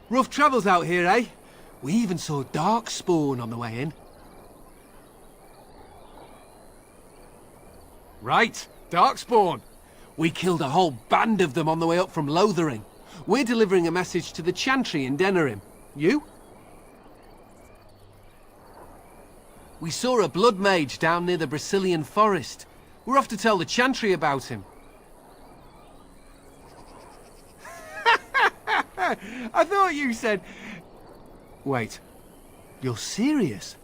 Rough travels out here, eh? We even saw Darkspawn on the way in. Right, Darkspawn. We killed a whole band of them on the way up from Lothering. We're delivering a message to the Chantry in Denerim. You? We saw a blood mage down near the Brazilian forest. We're off to tell the Chantry about him. I thought you said... Wait, you're serious?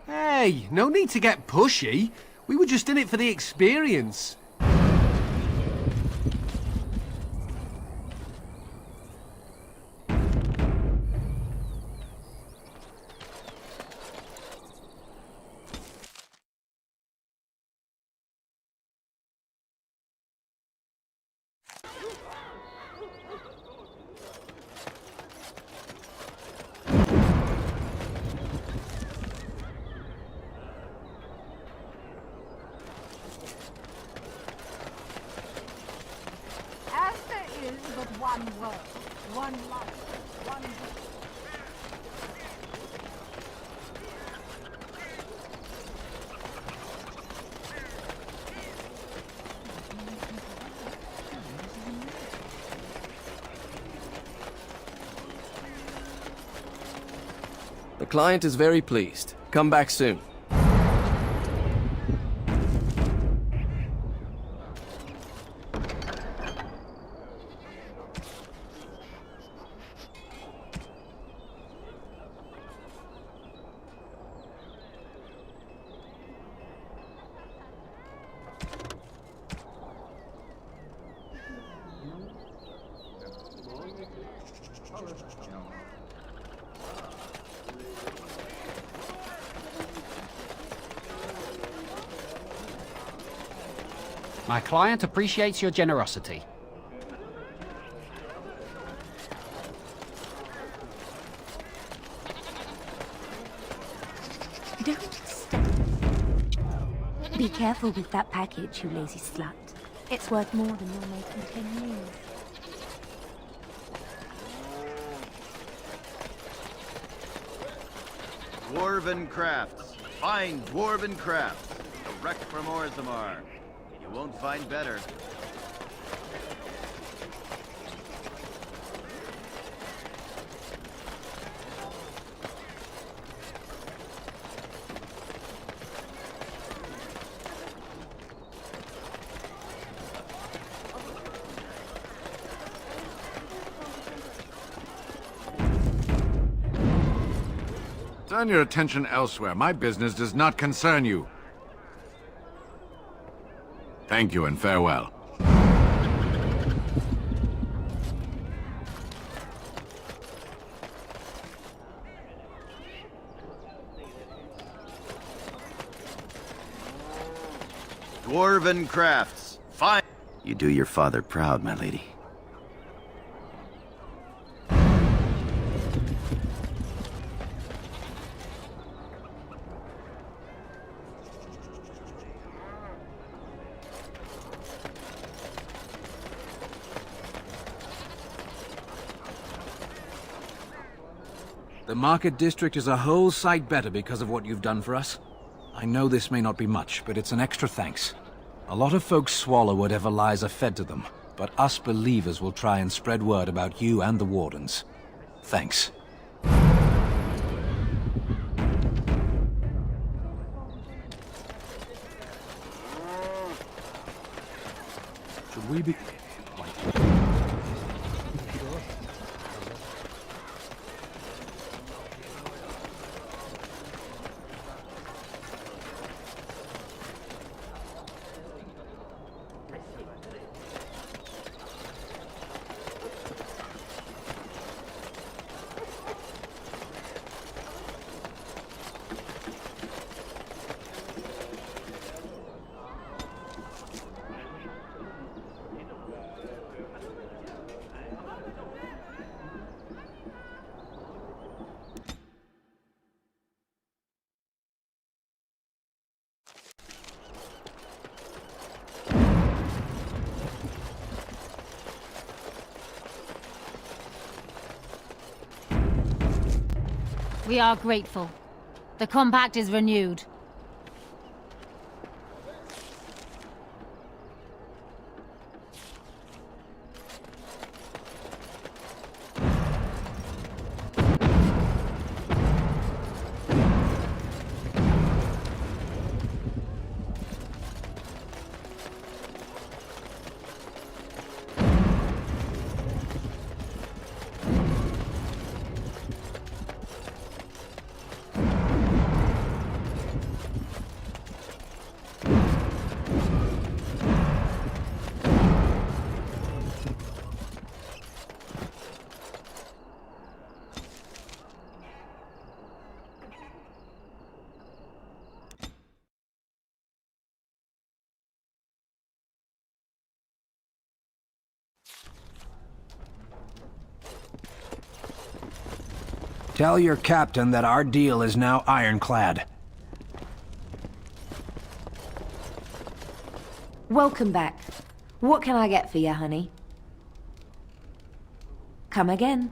Hey, no need to get pushy. We were just in it for the experience. One word, one life, one wish. The client is very pleased. Come back soon. My client appreciates your generosity. Don't stop. Be careful with that package, you lazy slut. It's worth more than you'll make in 10 years. Dwarven crafts. Fine dwarven crafts. Direct from Orzammar. You won't find better. Turn your attention elsewhere. My business does not concern you. Thank you and farewell. Dwarven crafts. Fine. You do your father proud, my lady. The market district is a whole sight better because of what you've done for us. I know this may not be much, but it's an extra thanks. A lot of folks swallow whatever lies are fed to them, but us believers will try and spread word about you and the Wardens. Thanks. Should we be... We are grateful. The compact is renewed. Tell your captain that our deal is now ironclad. Welcome back. What can I get for you, honey? Come again.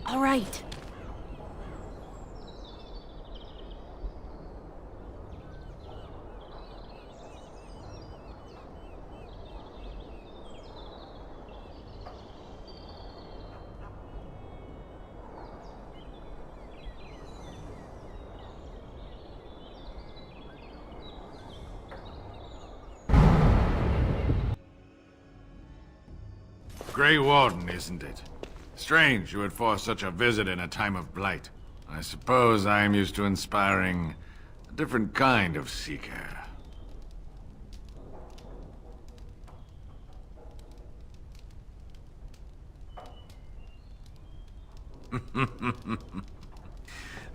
All right. Grey Warden, isn't it? Strange you would force such a visit in a time of blight. I suppose I am used to inspiring a different kind of seeker.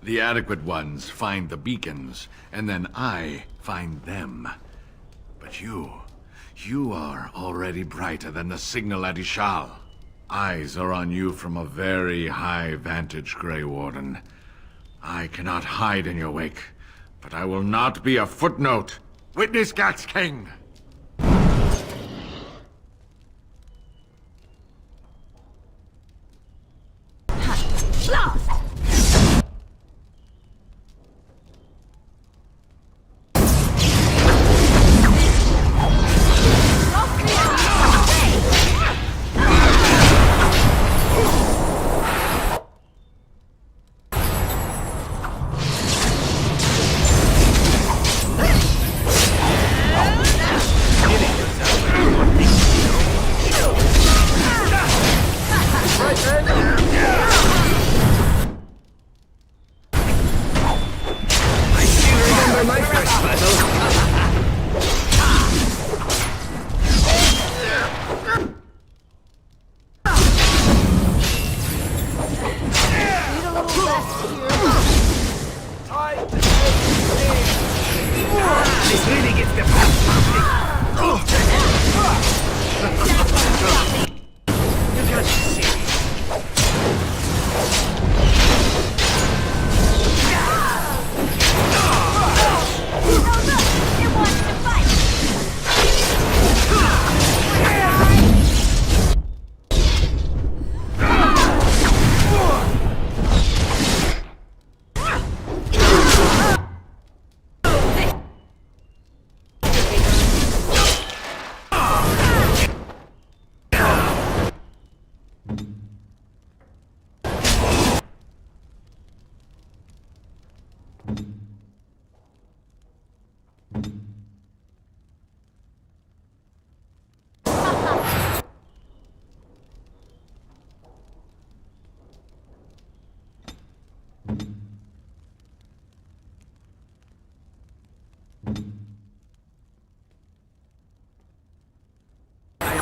The adequate ones find the beacons, and then I find them. But you are already brighter than the signal at Ishal. Eyes are on you from a very high vantage, Grey Warden. I cannot hide in your wake, but I will not be a footnote. Witness Gax King! Blast!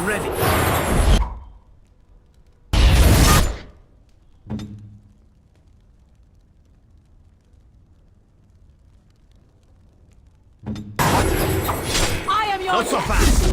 I'm ready. I am your Not so fast!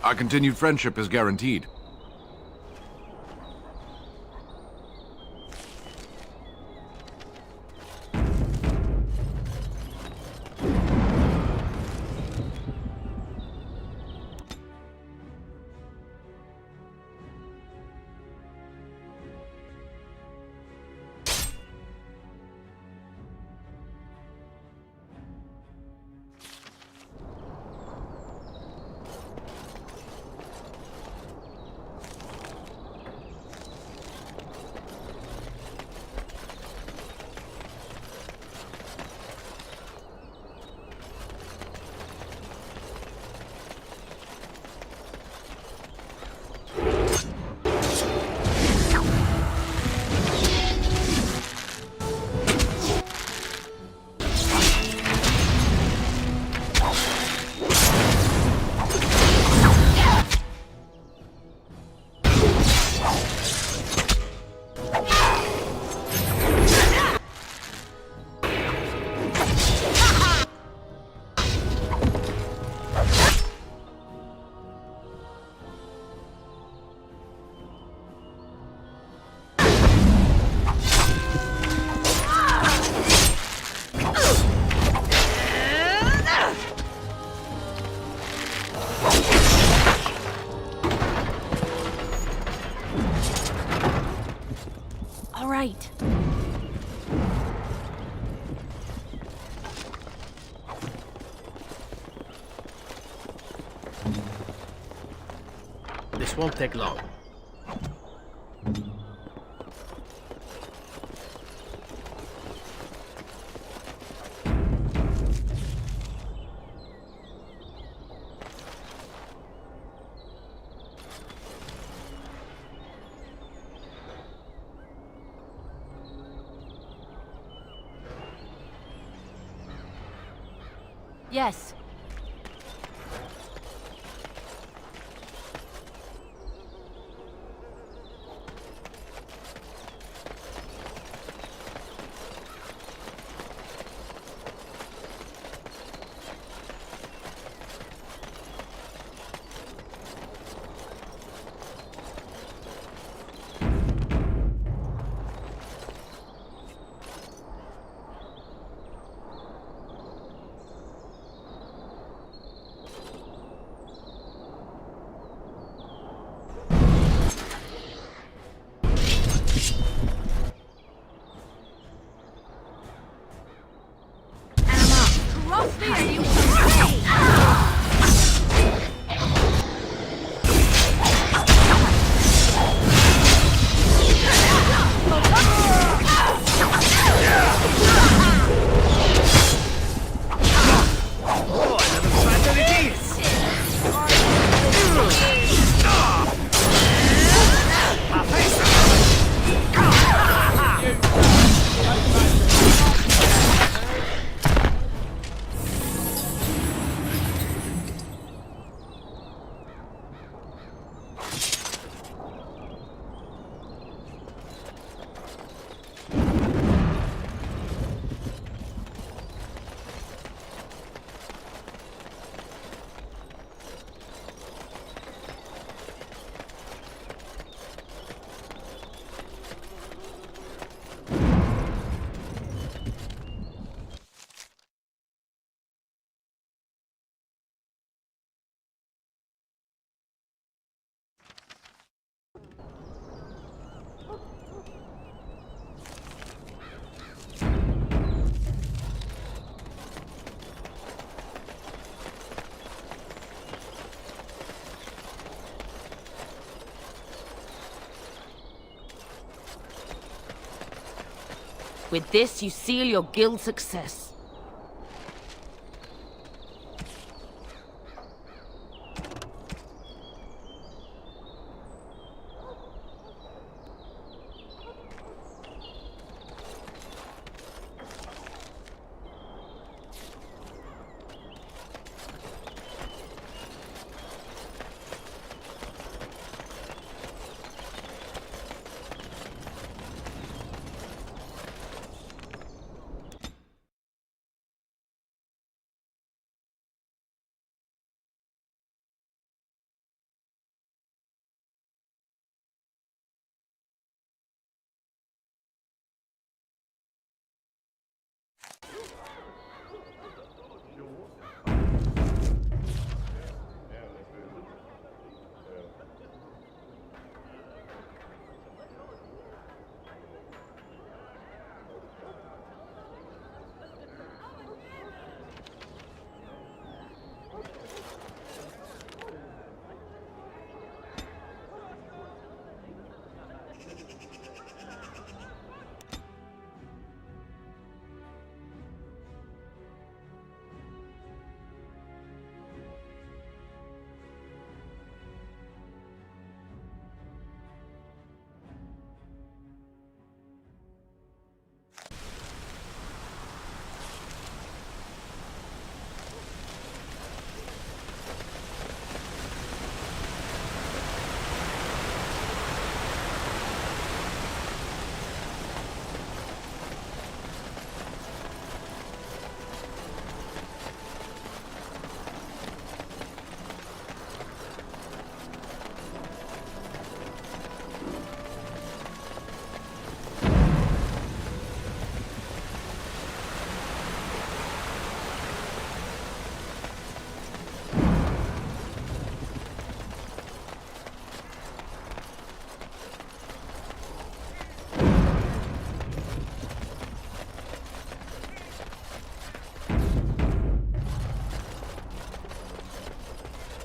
Our continued friendship is guaranteed. right. This won't take long. Yes. Cross me and you shall pay! With this, you seal your guild's success.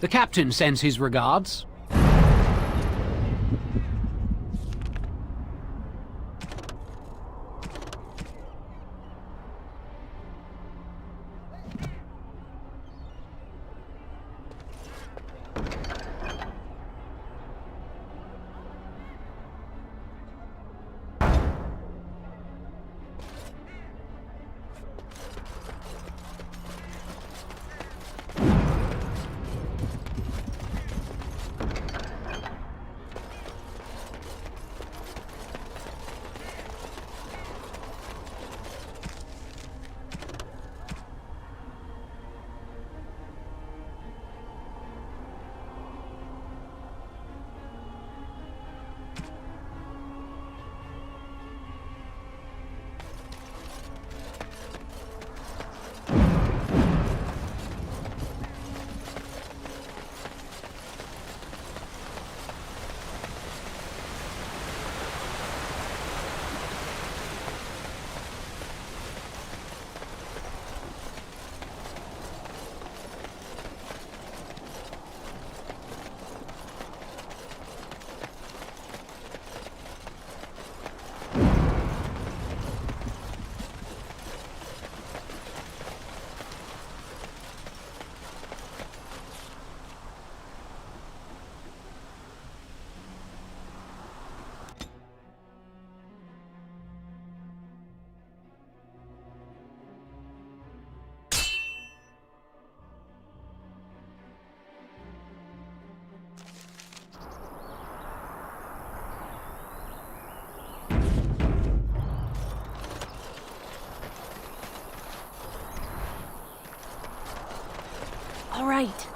The captain sends his regards. All right.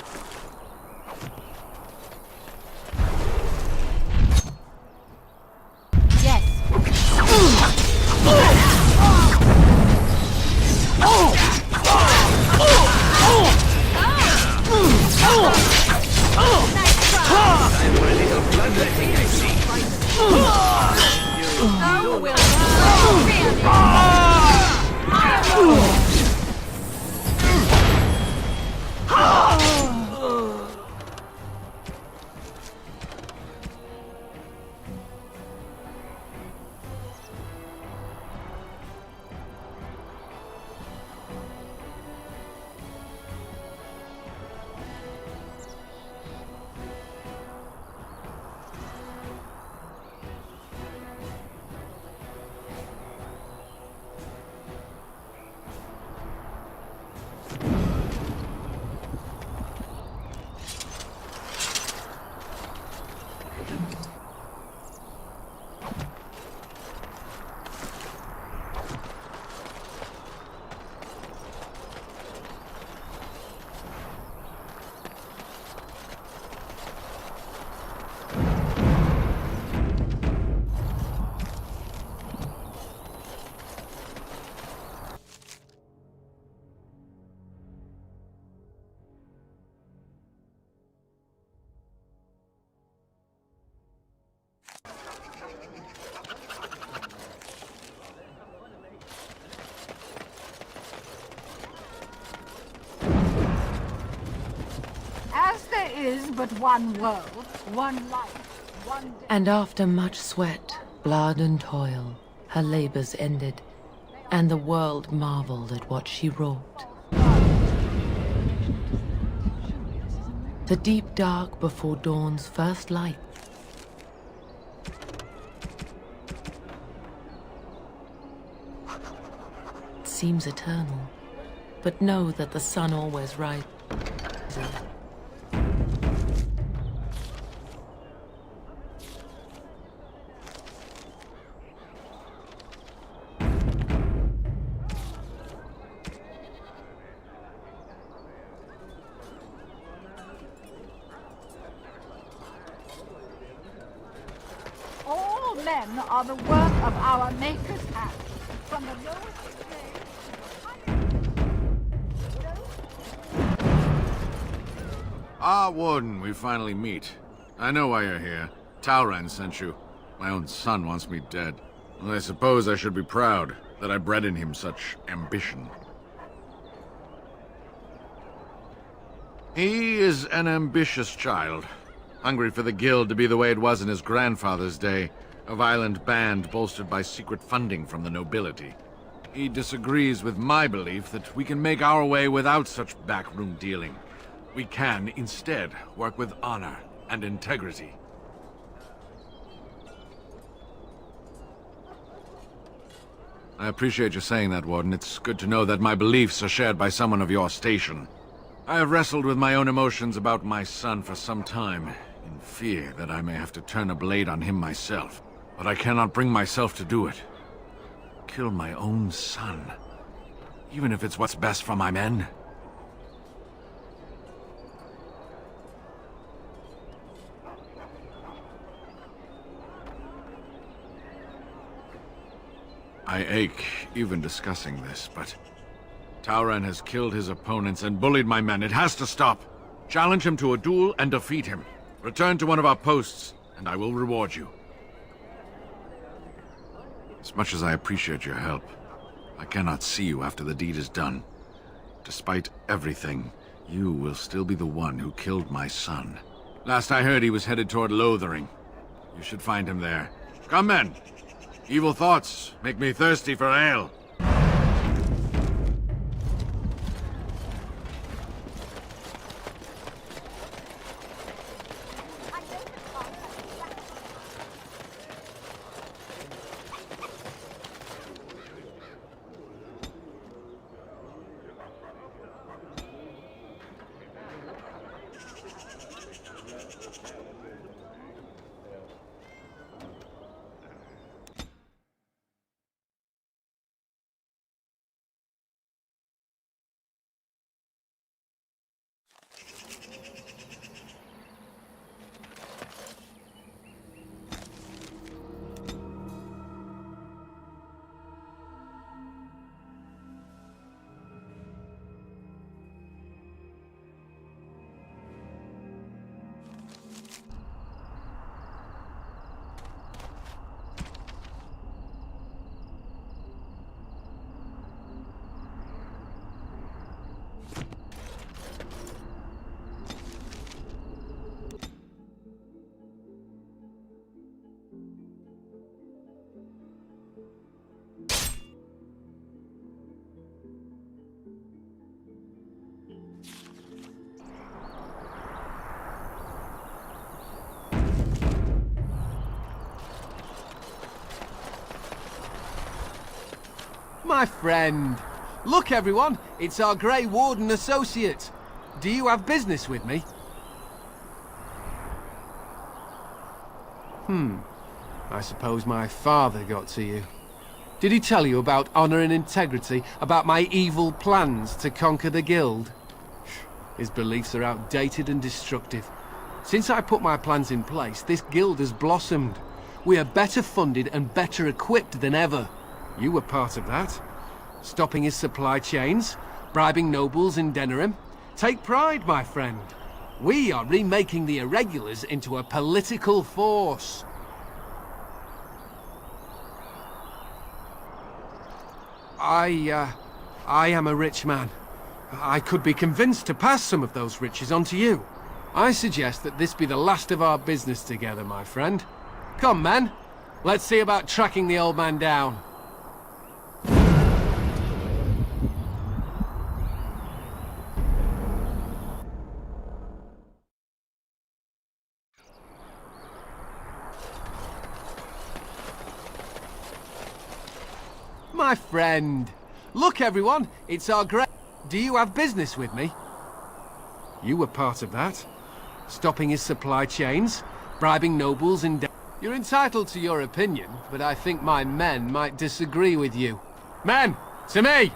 Is but one world, one life, one day. And after much sweat, blood and toil, her labors ended, and the world marveled at what she wrought. The deep dark before dawn's first light. It seems eternal, but know that the sun always rises. All men are the work of our Maker's hand, from the lowest slave to the highest. Ah, Warden, we finally meet. I know why you're here. Talran sent you. My own son wants me dead. Well, I suppose I should be proud that I bred in him such ambition. He is an ambitious child, hungry for the guild to be the way it was in his grandfather's day, a violent band bolstered by secret funding from the nobility. He disagrees with my belief that we can make our way without such backroom dealing. We can, instead, work with honor and integrity. I appreciate you saying that, Warden. It's good to know that my beliefs are shared by someone of your station. I have wrestled with my own emotions about my son for some time, in fear that I may have to turn a blade on him myself. But I cannot bring myself to do it. Kill my own son, even if it's what's best for my men. I ache even discussing this, but Tauran has killed his opponents and bullied my men. It has to stop. Challenge him to a duel and defeat him. Return to one of our posts, and I will reward you. As much as I appreciate your help, I cannot see you after the deed is done. Despite everything, you will still be the one who killed my son. Last I heard, he was headed toward Lothering. You should find him there. Come, men! Evil thoughts make me thirsty for ale. My friend. Look, everyone, it's our Grey Warden associate. Do you have business with me? I suppose my father got to you. Did he tell you about honor and integrity, about my evil plans to conquer the guild? His beliefs are outdated and destructive. Since I put my plans in place, this guild has blossomed. We are better funded and better equipped than ever. You were part of that. Stopping his supply chains, bribing nobles in Denerim. Take pride, my friend. We are remaking the irregulars into a political force. I am a rich man. I could be convinced to pass some of those riches on to you. I suggest that this be the last of our business together, my friend. Come, men. Let's see about tracking the old man down. My friend. Look, everyone, it's our great... Do you have business with me? You were part of that. Stopping his supply chains, bribing nobles in... You're entitled to your opinion, but I think my men might disagree with you. Men, to me!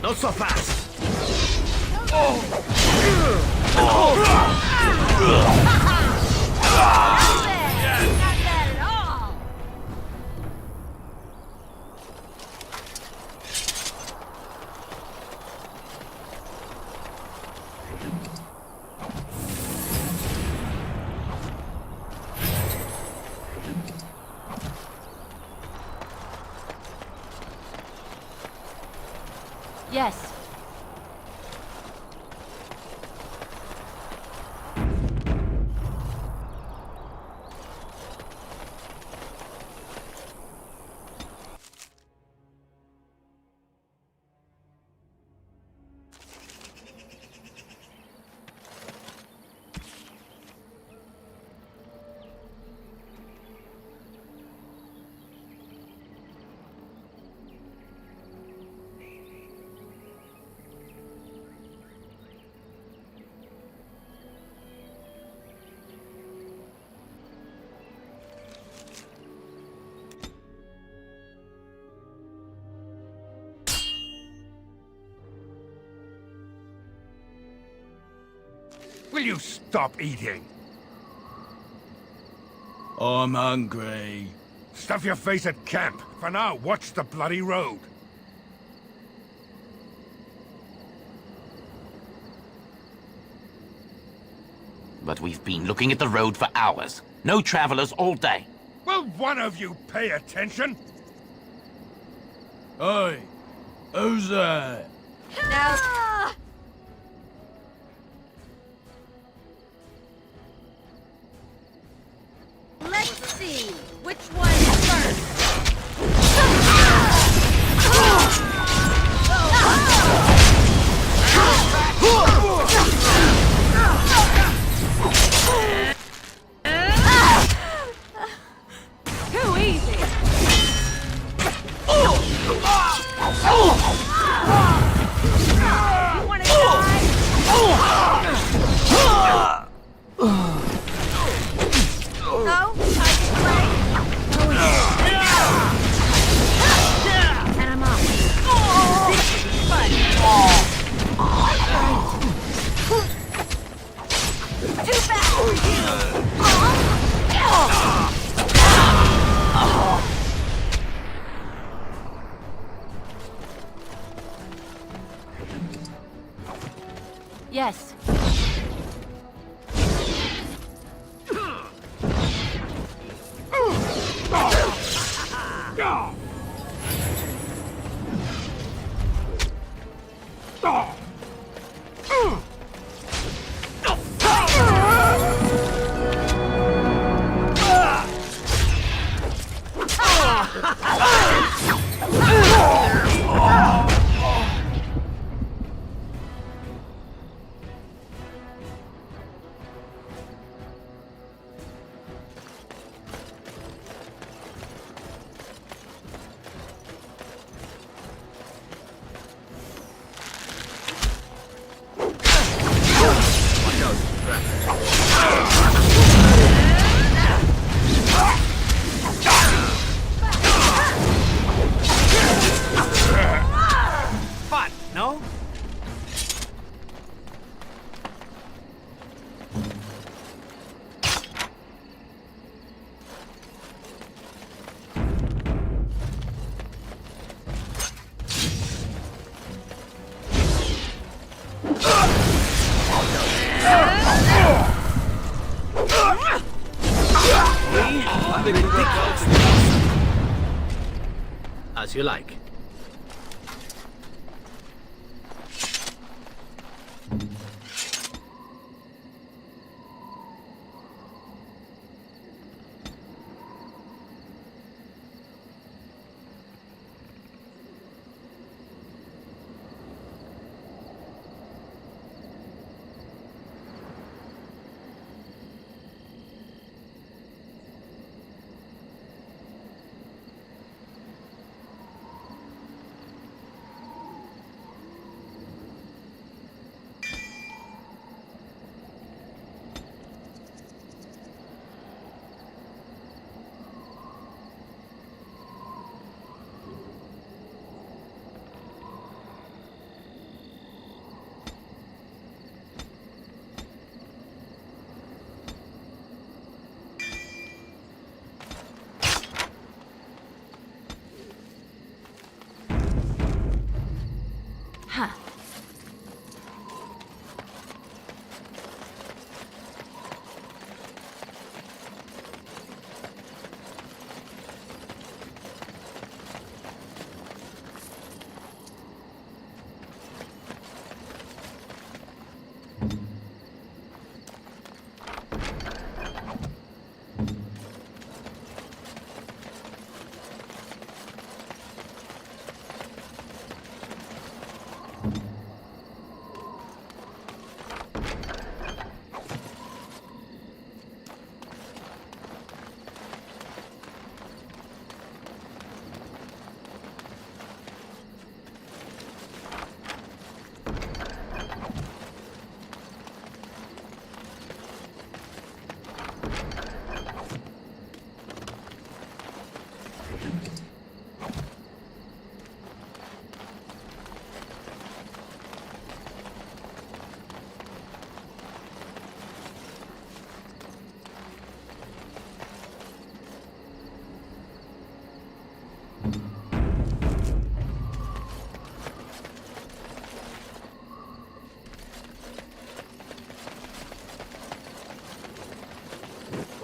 Not so fast. Yes. Will you stop eating? I'm hungry. Stuff your face at camp. For now, watch the bloody road. But we've been looking at the road for hours. No travelers all day. Will one of you pay attention? Oi! Who's that? Now, let's see. Which one first? Too easy. You wanna die? No? And I'm off. This will be fun. Too bad for you! Yes. Fun, no? As you like.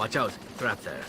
Watch out. Trap there.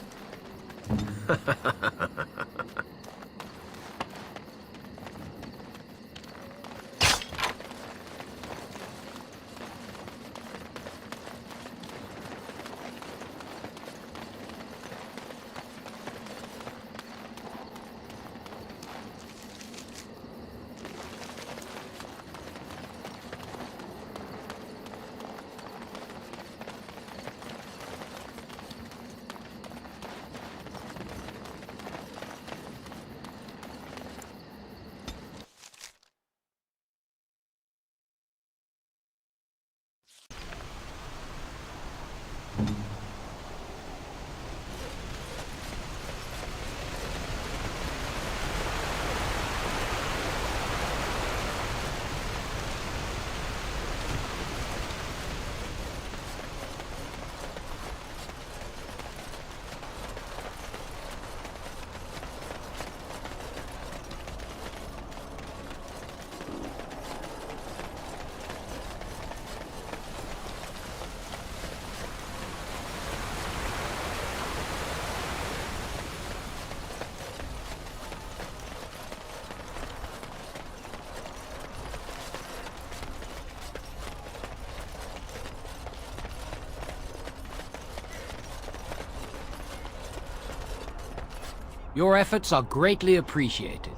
Your efforts are greatly appreciated.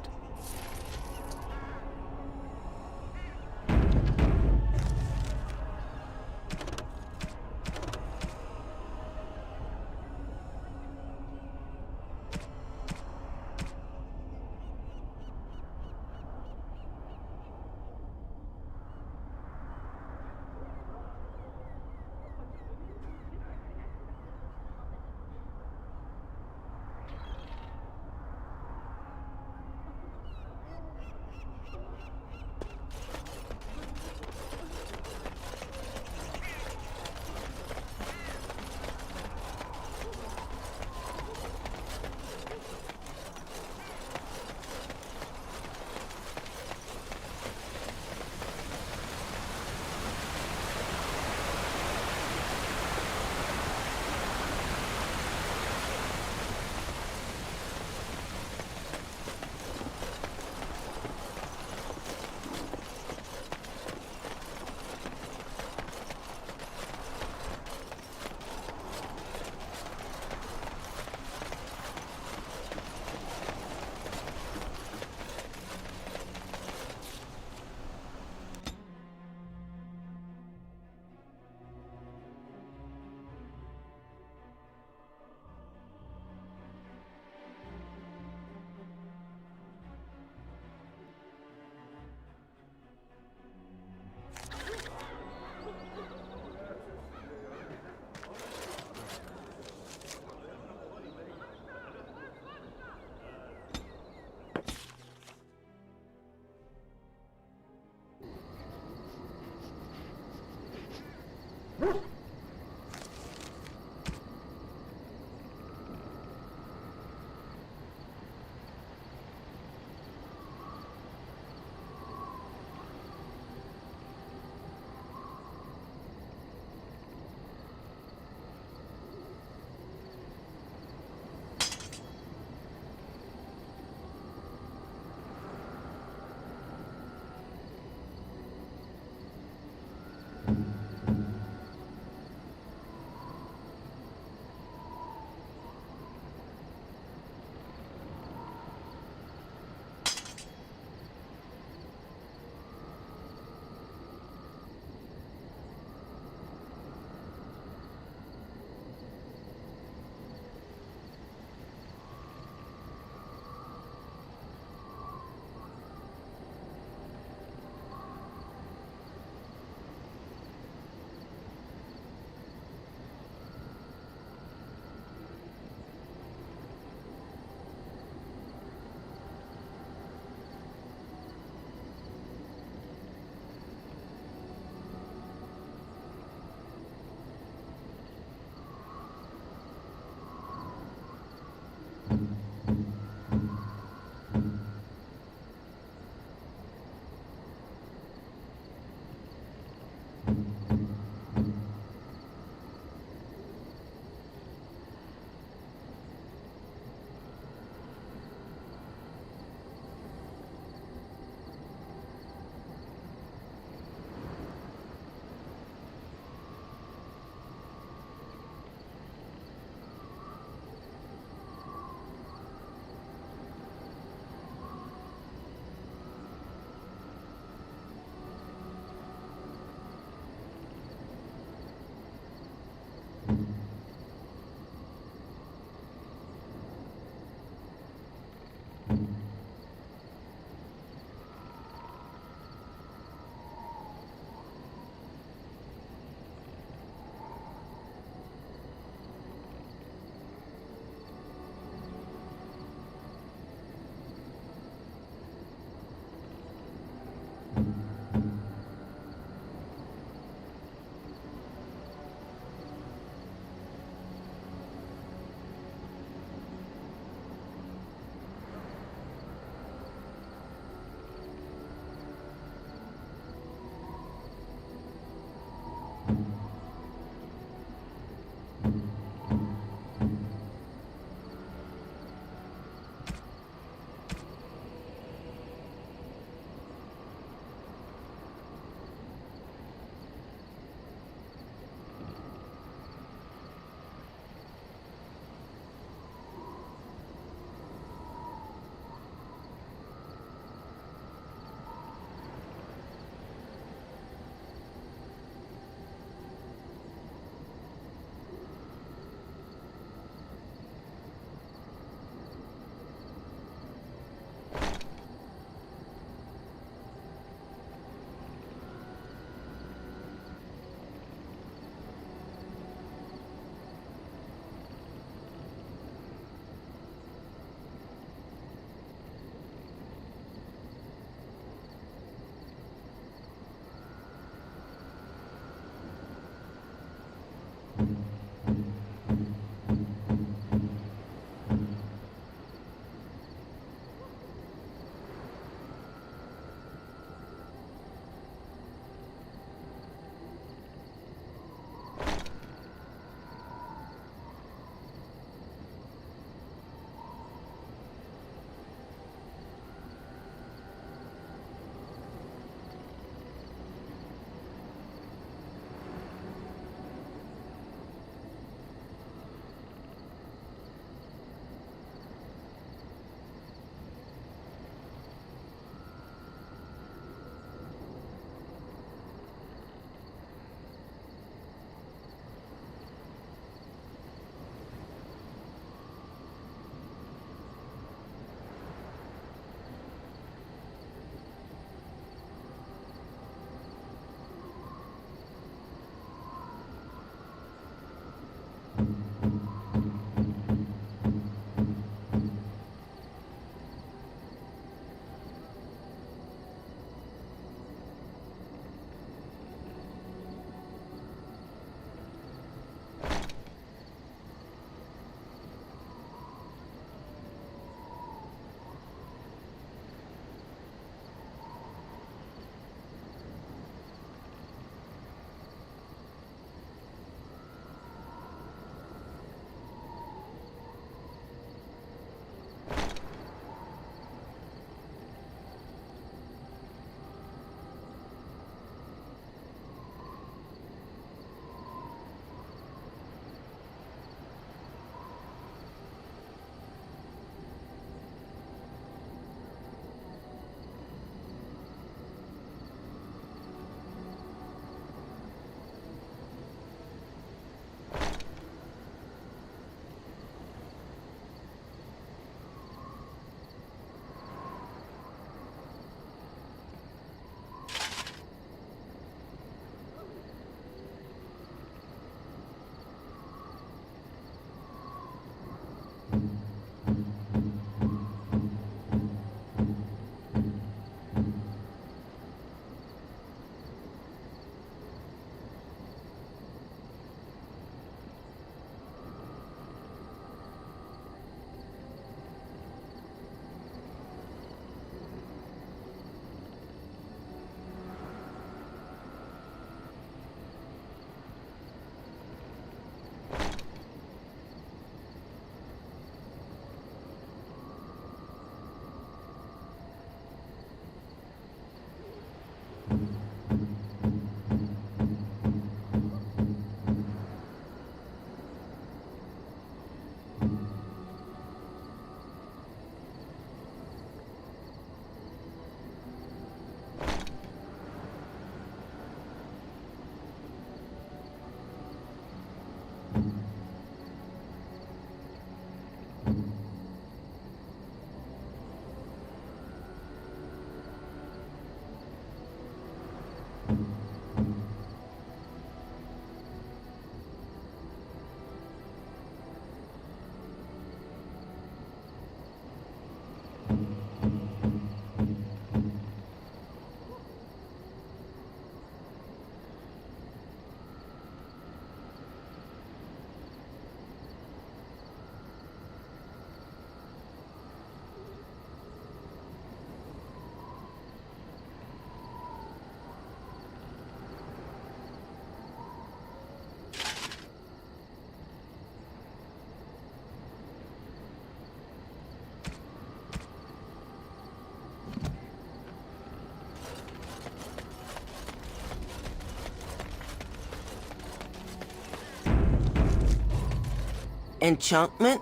Enchantment?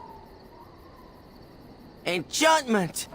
Enchantment!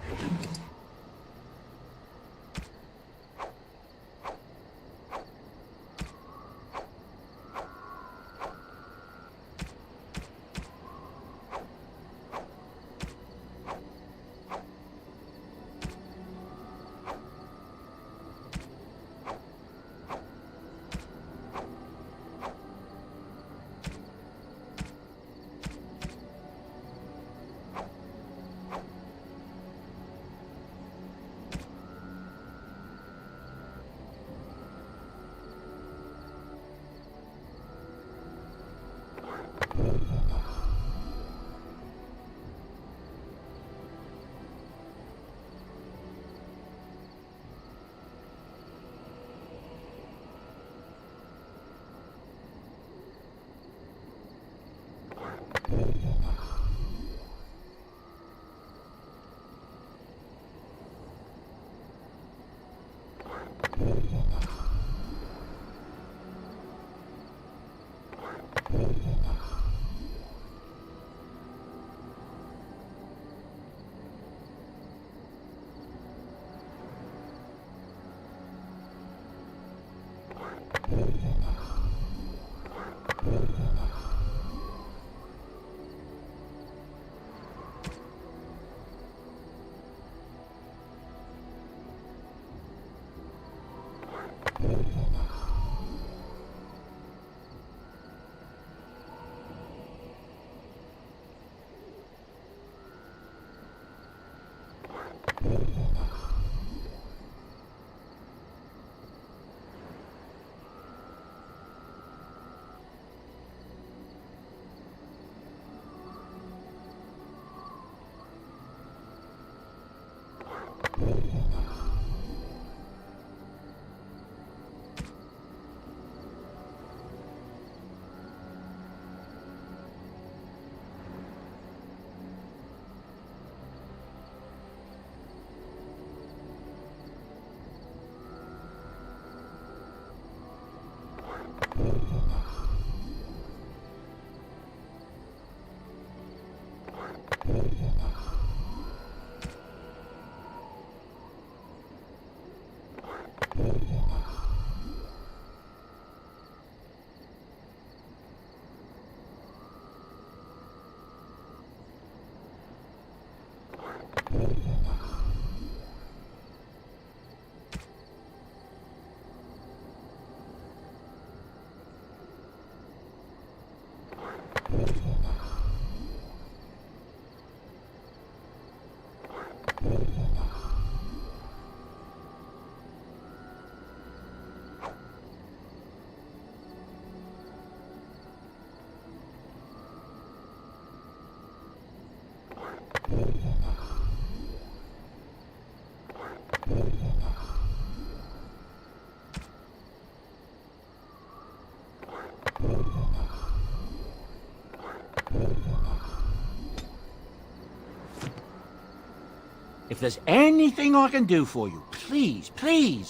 If there's anything I can do for you, please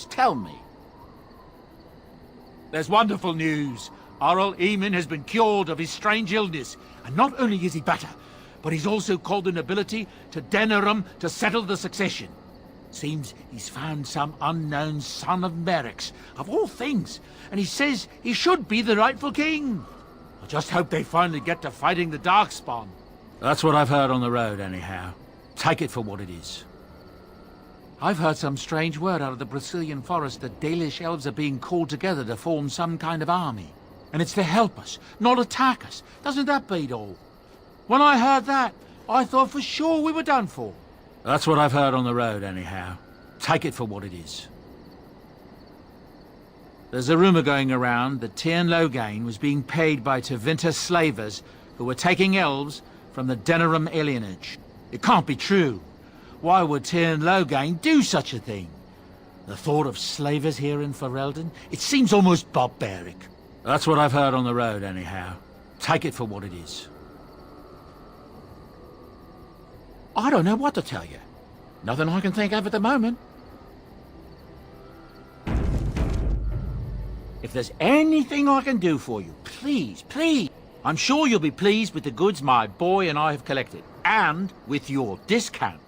tell me. There's wonderful news. Arl Eamon has been cured of his strange illness, and not only is he better, but he's also called the nobility to Denerim to settle the succession. Seems he's found some unknown son of Merrick's, of all things, and he says he should be the rightful king. I just hope they finally get to fighting the Darkspawn. That's what I've heard on the road, anyhow. Take it for what it is. I've heard some strange word out of the Brazilian forest that Dalish elves are being called together to form some kind of army. And it's to help us, not attack us. Doesn't that beat all? When I heard that, I thought for sure we were done for. That's what I've heard on the road, anyhow. Take it for what it is. There's a rumor going around that Tyrn Logain was being paid by Tevinter slavers who were taking elves from the Denerim alienage. It can't be true. Why would Tyrn Logain do such a thing? The thought of slavers here in Ferelden, it seems almost barbaric. That's what I've heard on the road, anyhow. Take it for what it is. I don't know what to tell you. Nothing I can think of at the moment. If there's anything I can do for you, please I'm sure you'll be pleased with the goods my boy and I have collected, and with your discount.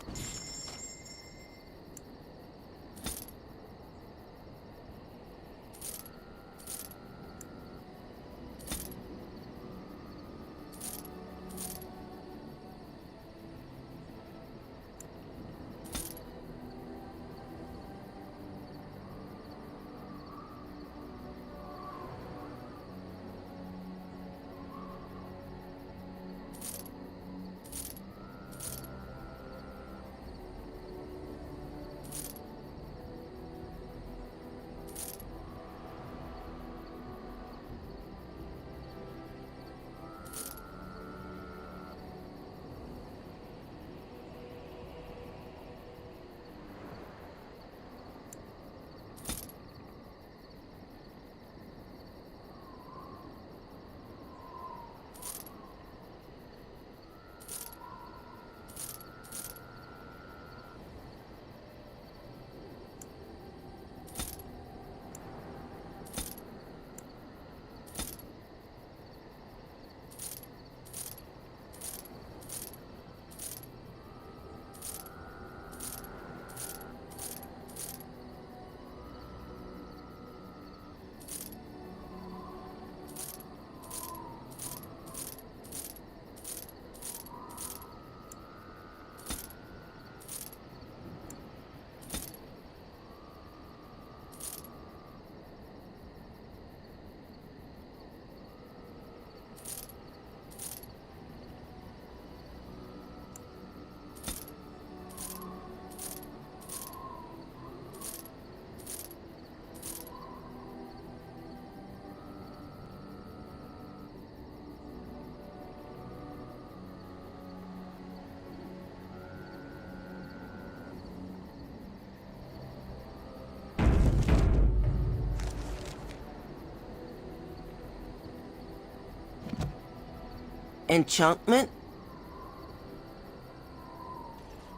Enchantment?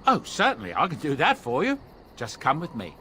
Oh, certainly, I can do that for you. Just come with me.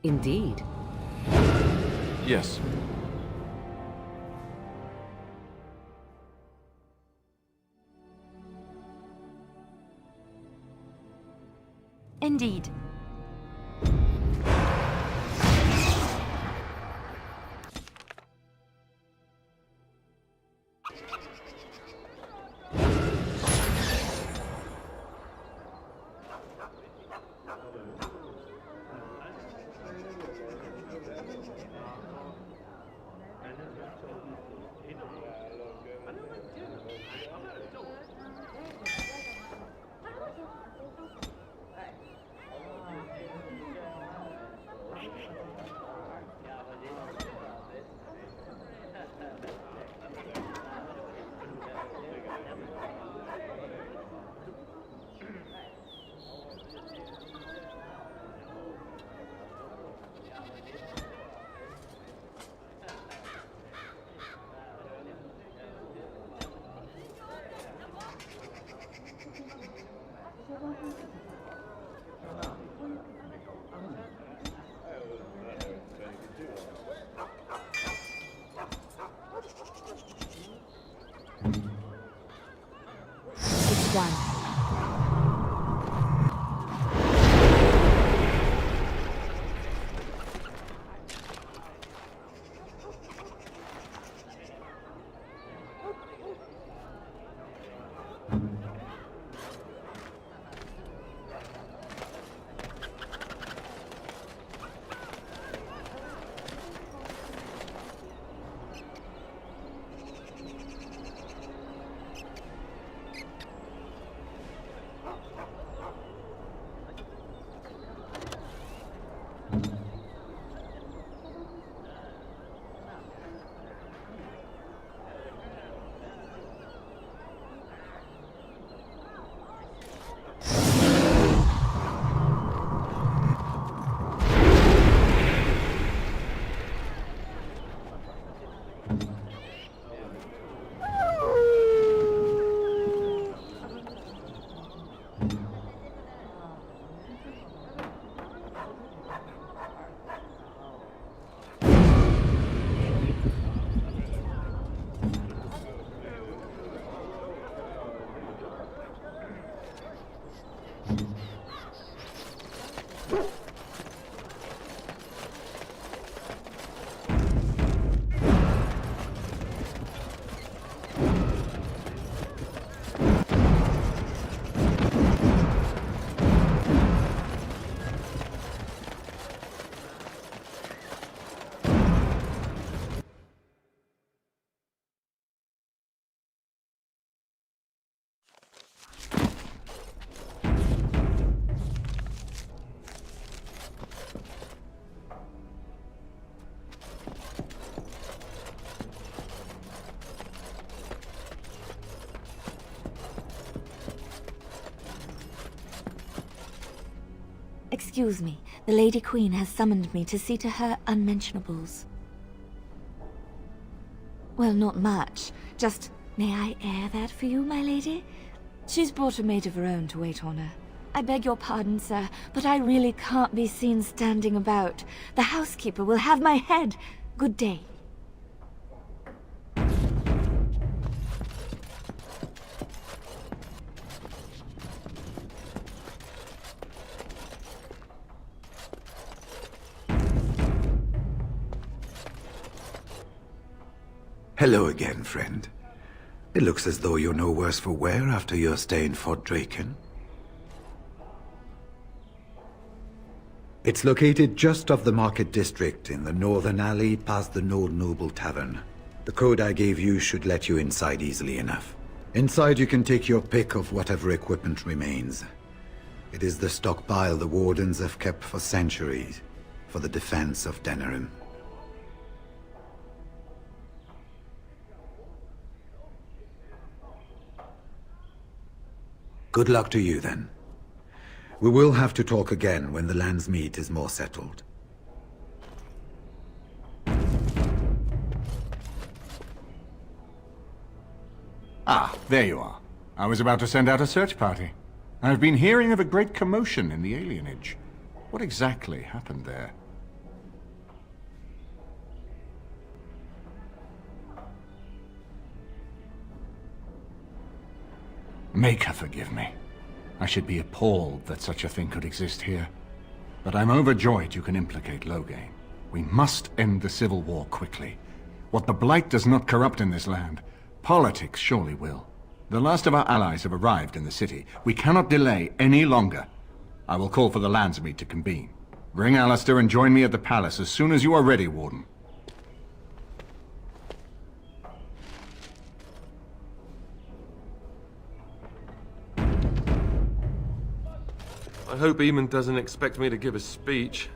Indeed. Yes. Indeed. one. Excuse me, the Lady Queen has summoned me to see to her unmentionables. Well, not much. Just, may I air that for you, my lady? She's brought a maid of her own to wait on her. I beg your pardon, sir, but I really can't be seen standing about. The housekeeper will have my head. Good day. Hello again, friend. It looks as though you're no worse for wear after your stay in Fort Draken. It's located just off the Market District in the northern alley past the Old Noble Tavern. The code I gave you should let you inside easily enough. Inside you can take your pick of whatever equipment remains. It is the stockpile the Wardens have kept for centuries for the defense of Denerim. Good luck to you, then. We will have to talk again when the land's meat is more settled. Ah, there you are. I was about to send out a search party. I've been hearing of a great commotion in the alienage. What exactly happened there? Make her forgive me. I should be appalled that such a thing could exist here. But I'm overjoyed you can implicate Loghain. We must end the civil war quickly. What the Blight does not corrupt in this land, politics surely will. The last of our allies have arrived in the city. We cannot delay any longer. I will call for the Landsmeet to convene. Bring Alistair and join me at the palace as soon as you are ready, Warden. I hope Eamon doesn't expect me to give a speech.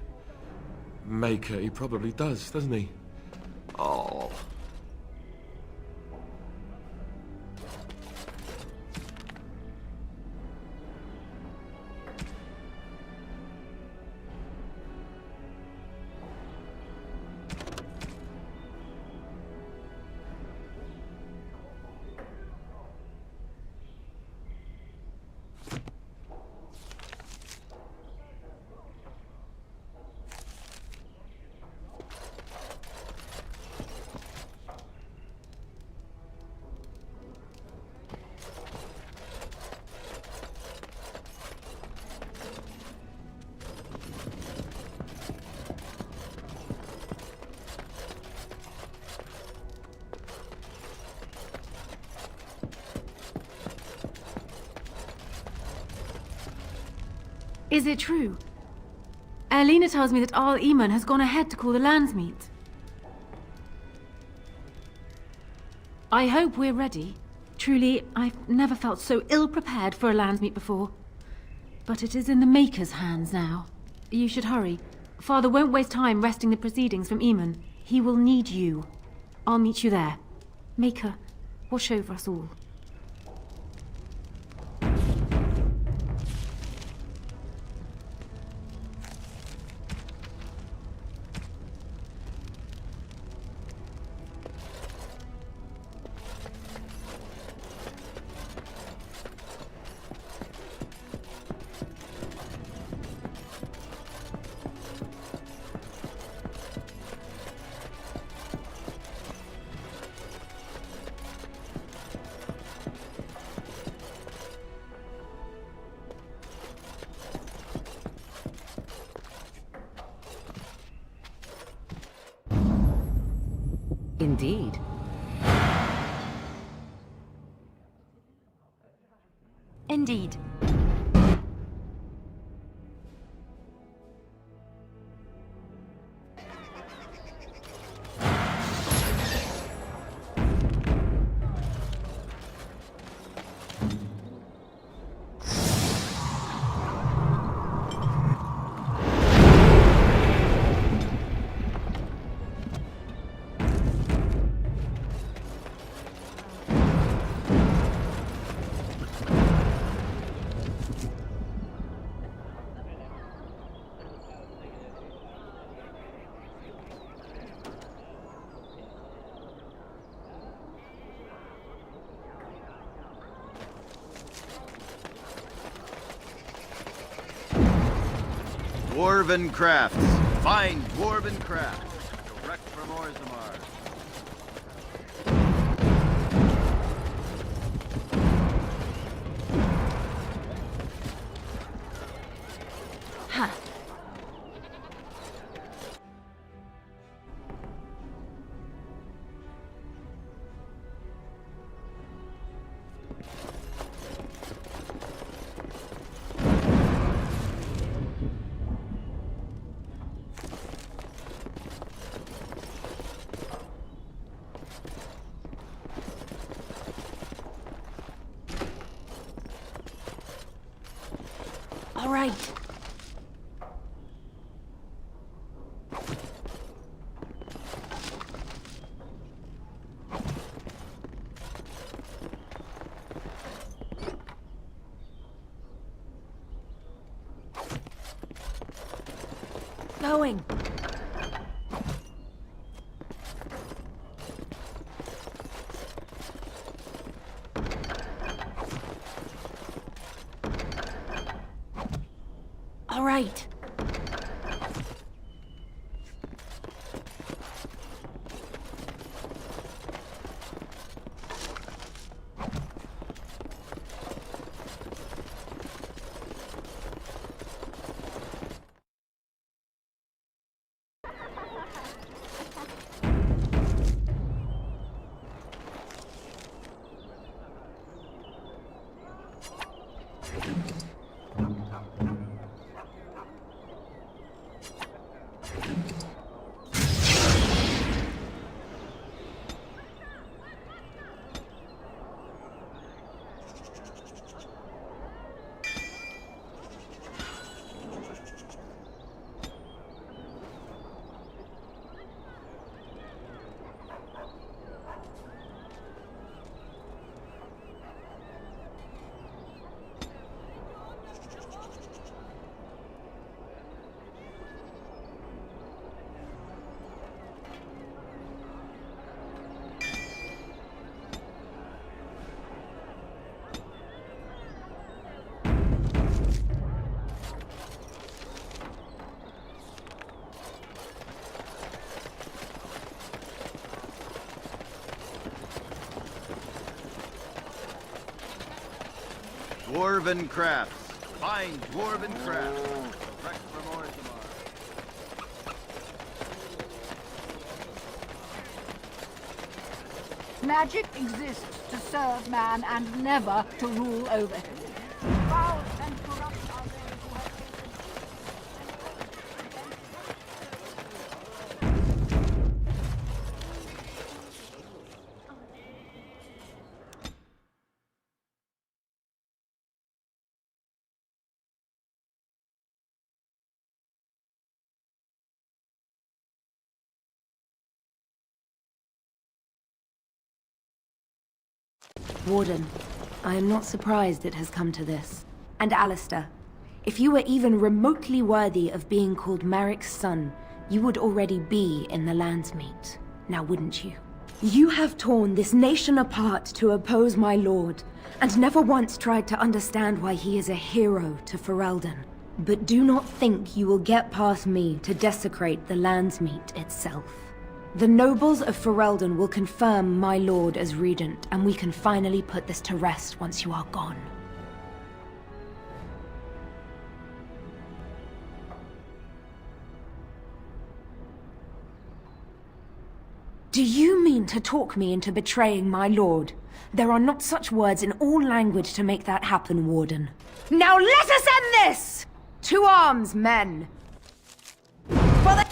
Maker, he probably does, doesn't he? Oh. Is it true? Erlina tells me that Arl Eamon has gone ahead to call the Landsmeet. I hope we're ready. Truly, I've never felt so ill-prepared for a Landsmeet before. But it is in the Maker's hands now. You should hurry. Father won't waste time wresting the proceedings from Eamon. He will need you. I'll meet you there. Maker, watch over us all. Indeed. Indeed. Dwarven crafts. Fine dwarven crafts. Direct from Orzammar. Ha. All right. Going. All right. Dwarven crafts. Fine dwarven crafts. Direct from Orzammar. Magic exists to serve man and never to rule over him. Foul and corrupt are those who have taken Warden, I am not surprised it has come to this. And Alistair, if you were even remotely worthy of being called Marik's son, you would already be in the Landsmeet, now wouldn't you? You have torn this nation apart to oppose my lord, and never once tried to understand why he is a hero to Ferelden. But do not think you will get past me to desecrate the Landsmeet itself. The nobles of Ferelden will confirm my lord as regent, and we can finally put this to rest once you are gone. Do you mean to talk me into betraying my lord? There are not such words in all language to make that happen, Warden. Now let us end this! To arms, men! For the...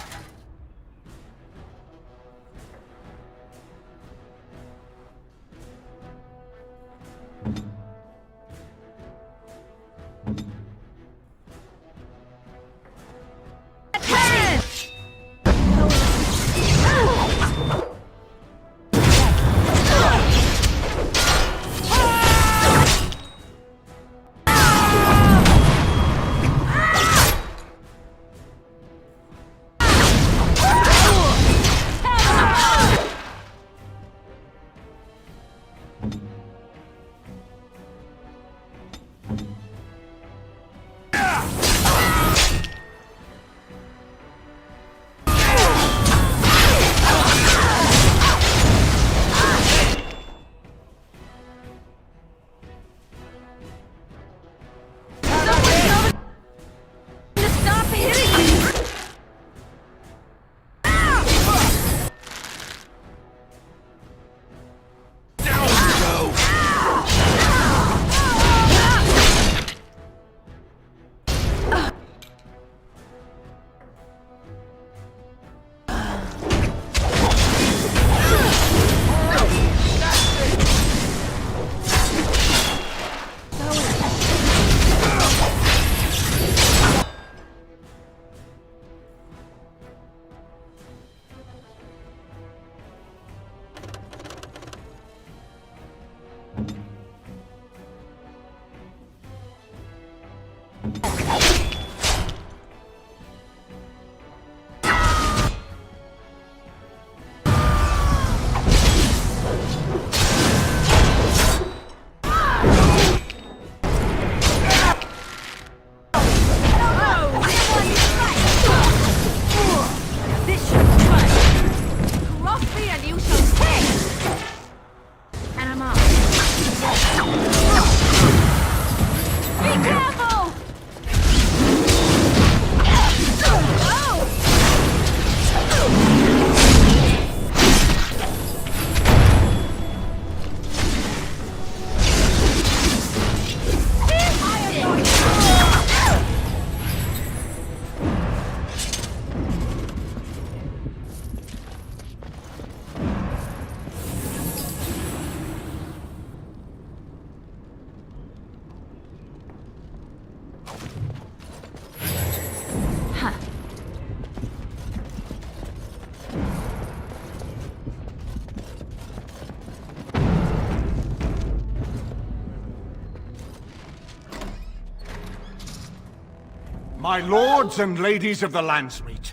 My lords and ladies of the Landsmeet,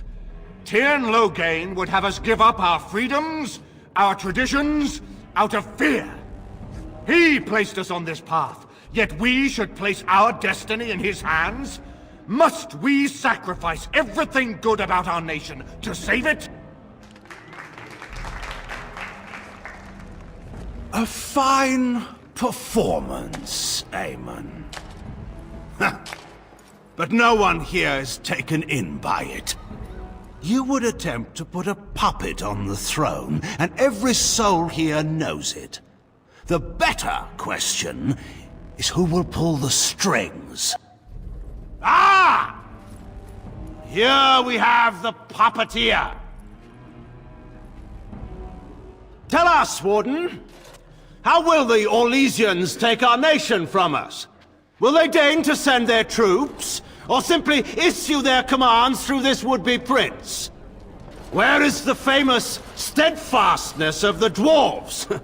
Tyrn Loghain would have us give up our freedoms, our traditions, out of fear. He placed us on this path, yet we should place our destiny in his hands? Must we sacrifice everything good about our nation to save it? A fine performance, Aemon. But no one here is taken in by it. You would attempt to put a puppet on the throne, and every soul here knows it. The better question is who will pull the strings. Ah! Here we have the puppeteer. Tell us, Warden, how will the Orlesians take our nation from us? Will they deign to send their troops, or simply issue their commands through this would-be prince? Where is the famous steadfastness of the dwarves?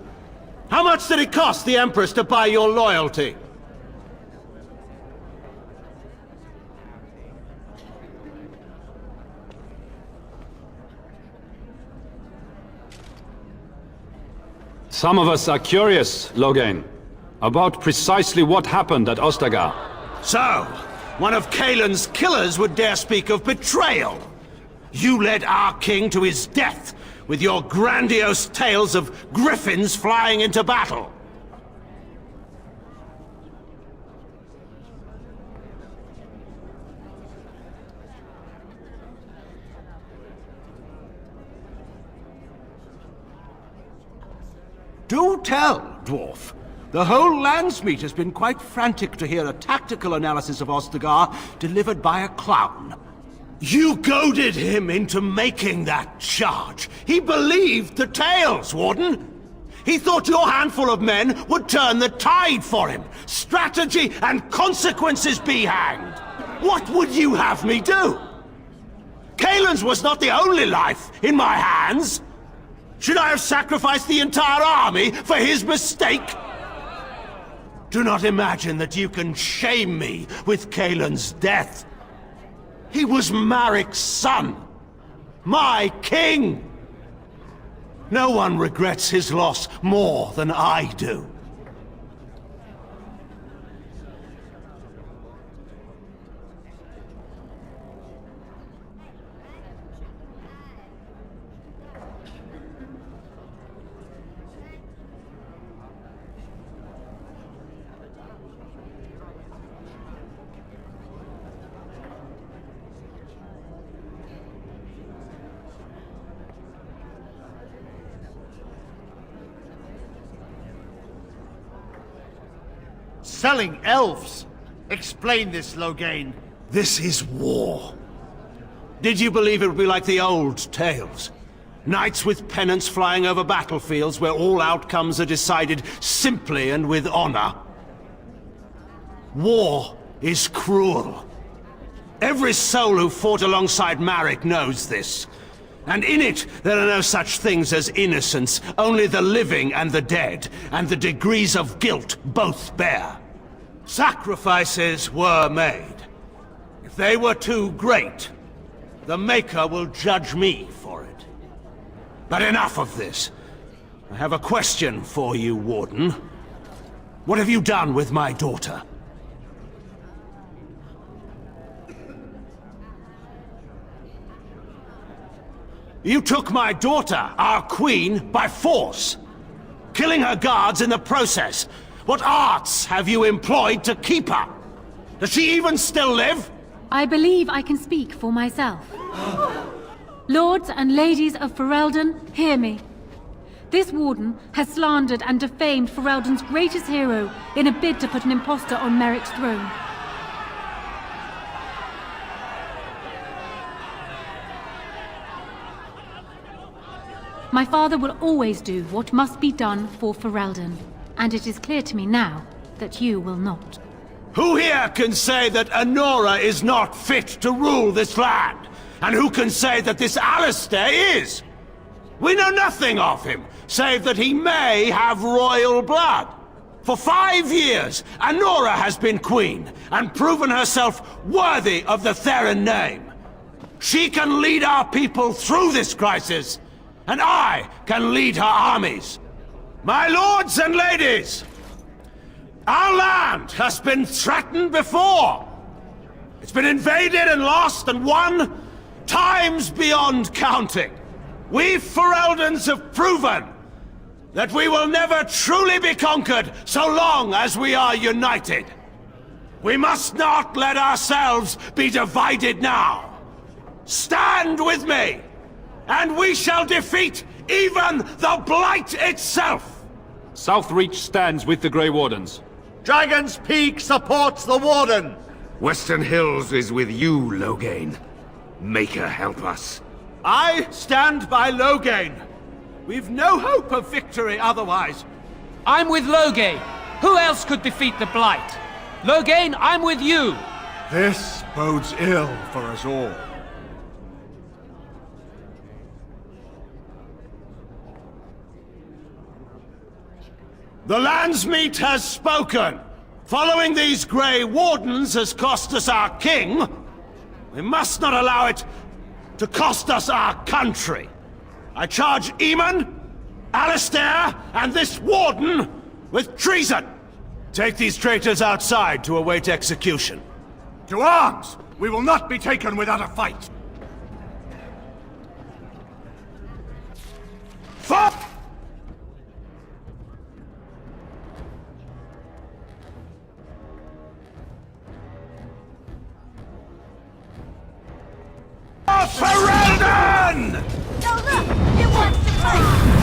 How much did it cost the Empress to buy your loyalty? Some of us are curious, Logain, about precisely what happened at Ostagar. So, one of Kaelin's killers would dare speak of betrayal. You led our king to his death with your grandiose tales of griffins flying into battle. Do tell, Dwarf. The whole Landsmeet has been quite frantic to hear a tactical analysis of Ostagar delivered by a clown. You goaded him into making that charge. He believed the tales, Warden. He thought your handful of men would turn the tide for him. Strategy and consequences be hanged. What would you have me do? Kaelin's was not the only life in my hands. Should I have sacrificed the entire army for his mistake? Do not imagine that you can shame me with Kaelin's death. He was Marik's son. My king. No one regrets his loss more than I do. Selling elves? Explain this, Logain. This is war. Did you believe it would be like the old tales? Knights with pennants flying over battlefields where all outcomes are decided simply and with honor? War is cruel. Every soul who fought alongside Marik knows this. And in it, there are no such things as innocence, only the living and the dead, and the degrees of guilt both bear. Sacrifices were made. If they were too great, the Maker will judge me for it. But enough of this. I have a question for you, Warden. What have you done with my daughter? You took my daughter, our queen, by force, killing her guards in the process. What arts have you employed to keep her? Does she even still live? I believe I can speak for myself. Lords and ladies of Ferelden, hear me. This warden has slandered and defamed Ferelden's greatest hero in a bid to put an impostor on Marik's throne. My father will always do what must be done for Ferelden, and it is clear to me now that you will not. Who here can say that Anora is not fit to rule this land? And who can say that this Alistair is? We know nothing of him, save that he may have royal blood. For 5 years, Anora has been queen, and proven herself worthy of the Theron name. She can lead our people through this crisis, and I can lead her armies. My lords and ladies, our land has been threatened before. It's been invaded and lost and won times beyond counting. We Fereldans have proven that we will never truly be conquered so long as we are united. We must not let ourselves be divided now. Stand with me, and we shall defeat even the Blight itself! Southreach stands with the Grey Wardens. Dragon's Peak supports the Warden! Western Hills is with you, Logain. Maker help us. I stand by Logain. We've no hope of victory otherwise. I'm with Logain. Who else could defeat the Blight? Logain, I'm with you. This bodes ill for us all. The Landsmeet has spoken! Following these Grey Wardens has cost us our king. We must not allow it to cost us our country. I charge Eamon, Alistair, and this Warden with treason. Take these traitors outside to await execution. To arms! We will not be taken without a fight! For Ferelden! No, look! It wants to fight!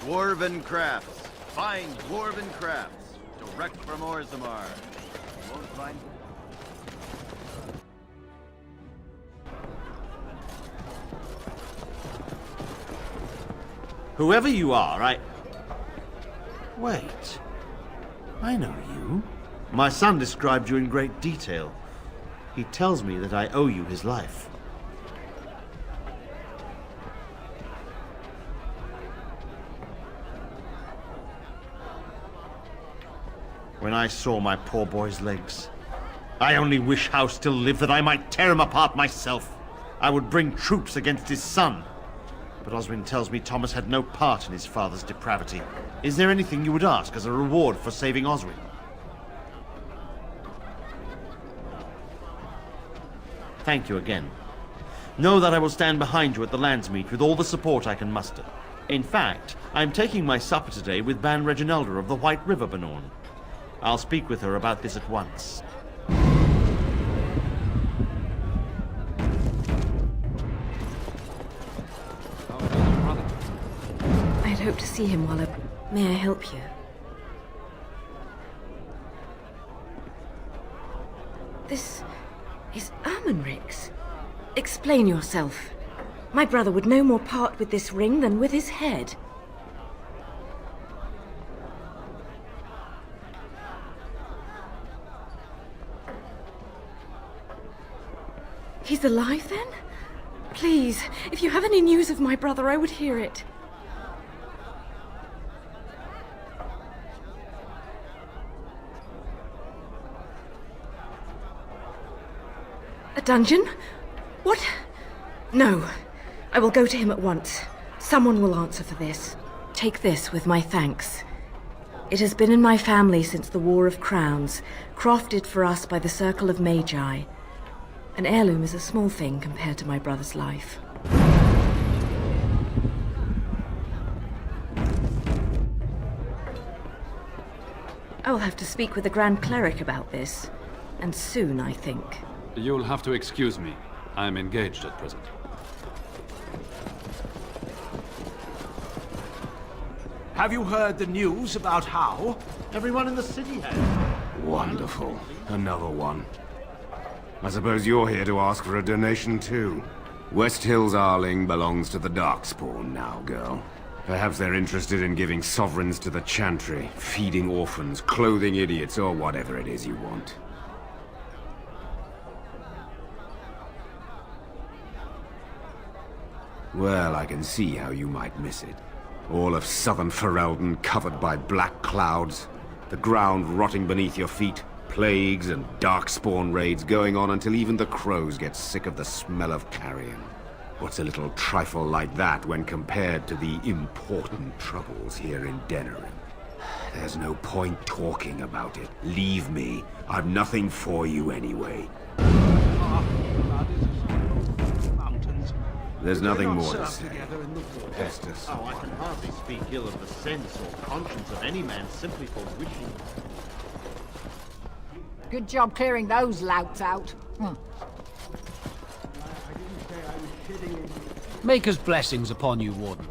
Dwarven crafts. Fine dwarven crafts. Direct from Orzammar. You won't find... Whoever you are, Wait. I know you. My son described you in great detail. He tells me that I owe you his life. When I saw my poor boy's legs, I only wish House still lived that I might tear him apart myself. I would bring troops against his son. But Oswin tells me Thomas had no part in his father's depravity. Is there anything you would ask as a reward for saving Oswin? Thank you again. Know that I will stand behind you at the Landsmeet with all the support I can muster. In fact, I am taking my supper today with Ban Reginalda of the White River Banorn. I'll speak with her about this at once. I'd hope to see him while I... May I help you? This is Ermenric's. Explain yourself. My brother would no more part with this ring than with his head. He's alive, then? Please, if you have any news of my brother, I would hear it. A dungeon? What? No. I will go to him at once. Someone will answer for this. Take this with my thanks. It has been in my family since the War of Crowns, crafted for us by the Circle of Magi. An heirloom is a small thing compared to my brother's life. I will have to speak with the Grand Cleric about this. And soon, I think. You'll have to excuse me. I'm engaged at present. Have you heard the news about How? Everyone in the city has. Wonderful. Another one. I suppose you're here to ask for a donation too. West Hills Arling belongs to the Darkspawn now, girl. Perhaps they're interested in giving sovereigns to the Chantry, feeding orphans, clothing idiots, or whatever it is you want. Well, I can see how you might miss it. All of southern Ferelden covered by black clouds, the ground rotting beneath your feet, plagues and darkspawn raids going on until even the crows get sick of the smell of carrion. What's a little trifle like that when compared to the important troubles here in Denerim? There's no point talking about it. Leave me. I've nothing for you anyway. There's nothing more to say. Pestus. Oh, I can hardly speak ill of the sense or conscience of any man simply for wishing. Good job clearing those louts out. Maker's blessings upon you, Warden.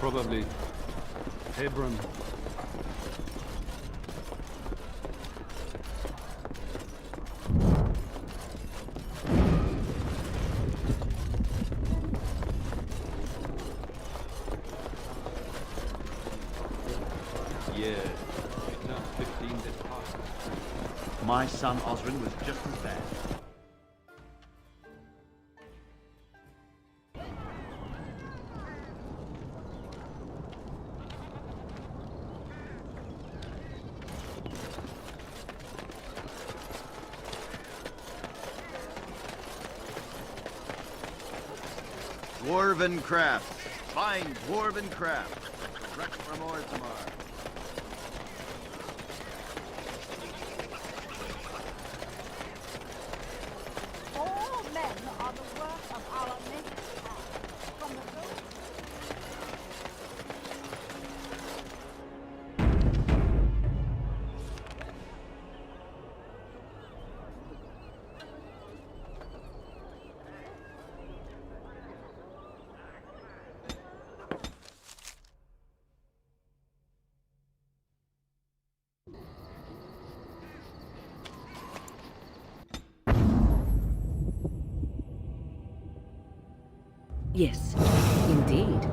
Probably Hebron. My son Osrin was just as bad. Dwarven crafts. Fine dwarven crafts. Direct from Orzammar. All men are the work of our maker's hand. From the lowest... Yes, indeed.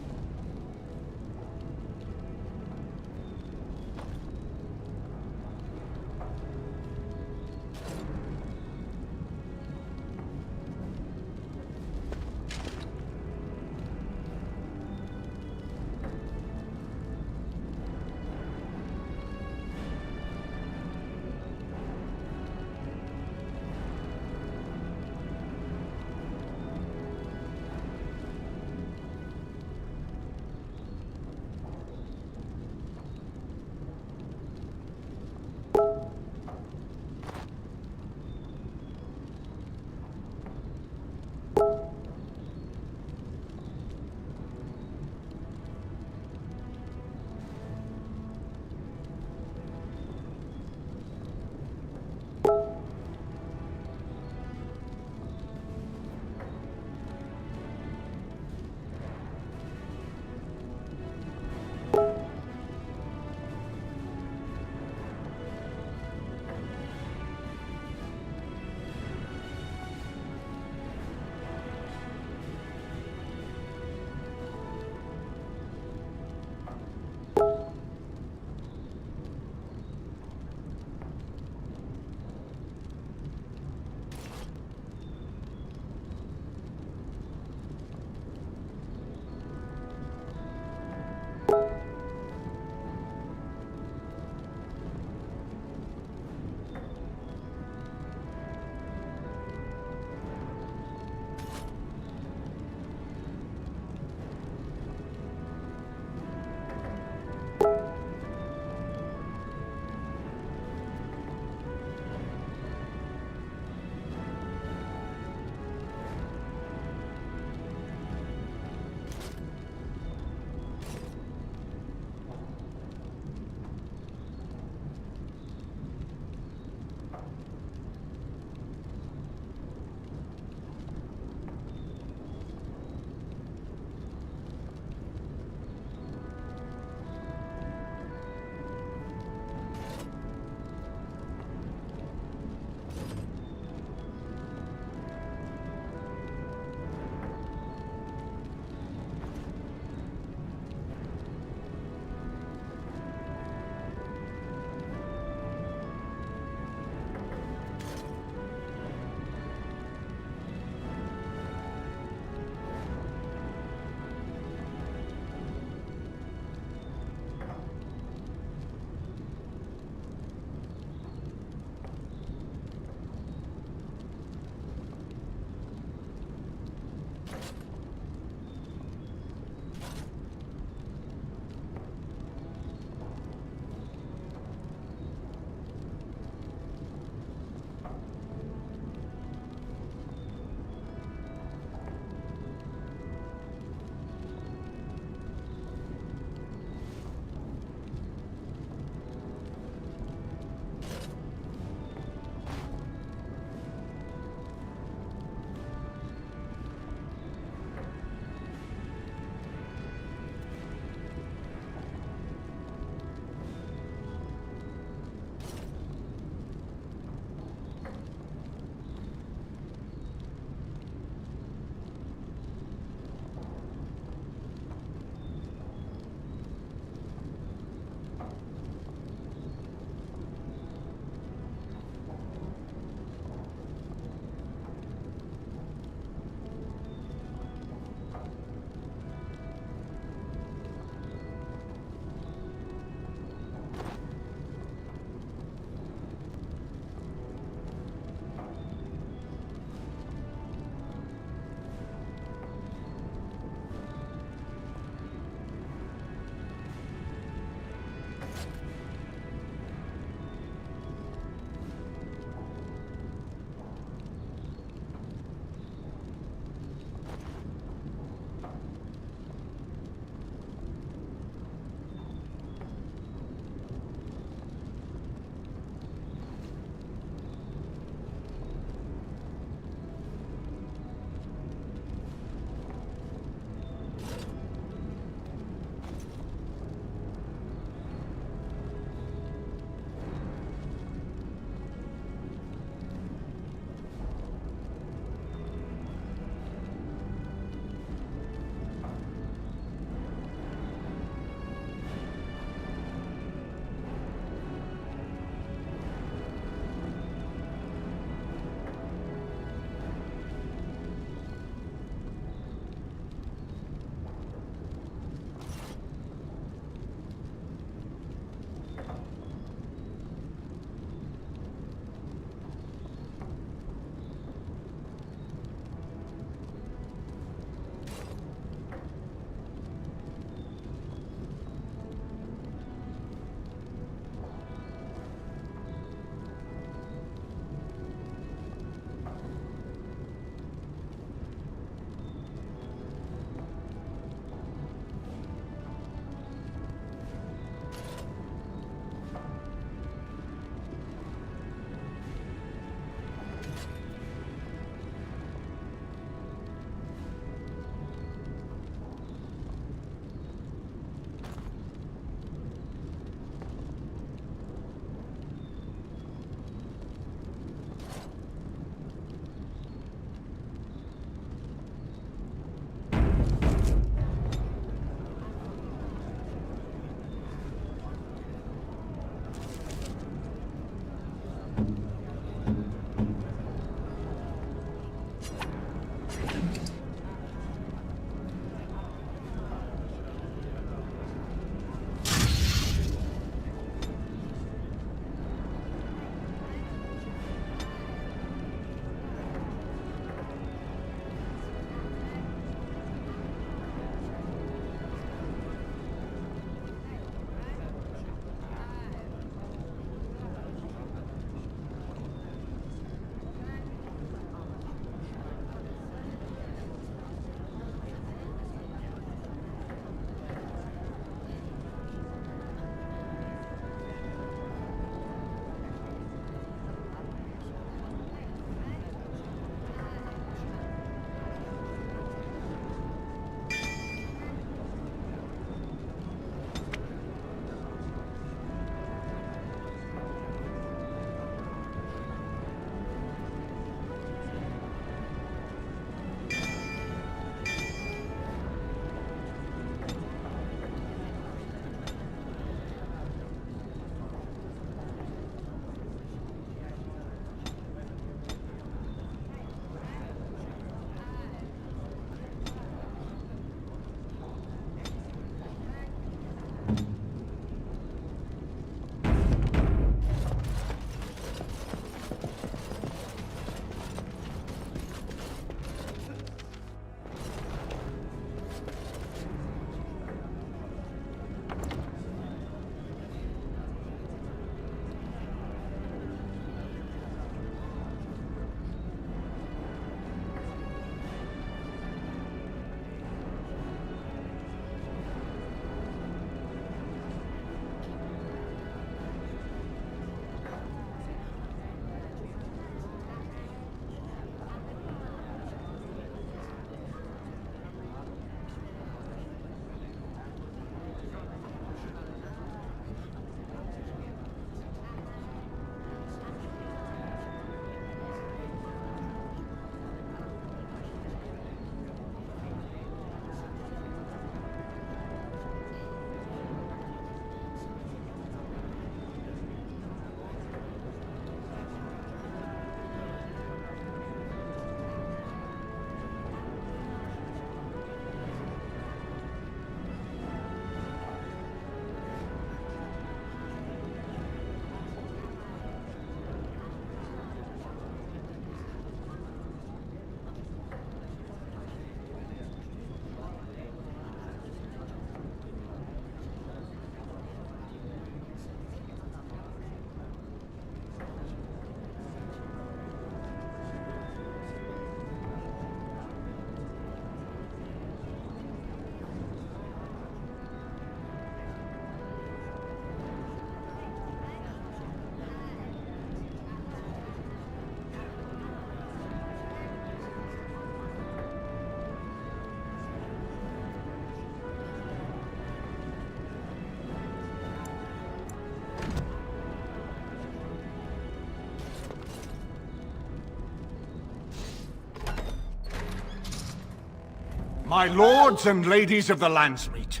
My lords and ladies of the Landsmeet,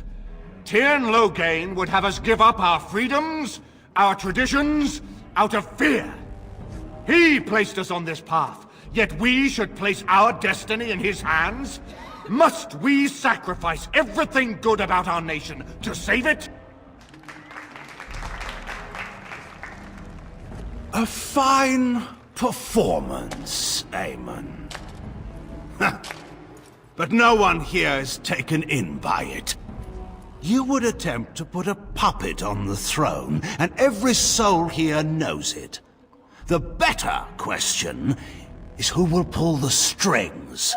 Tyrn Loghain would have us give up our freedoms, our traditions, out of fear. He placed us on this path, yet we should place our destiny in his hands? Must we sacrifice everything good about our nation to save it? A fine performance, Aemon. But no one here is taken in by it. You would attempt to put a puppet on the throne, and every soul here knows it. The better question is who will pull the strings.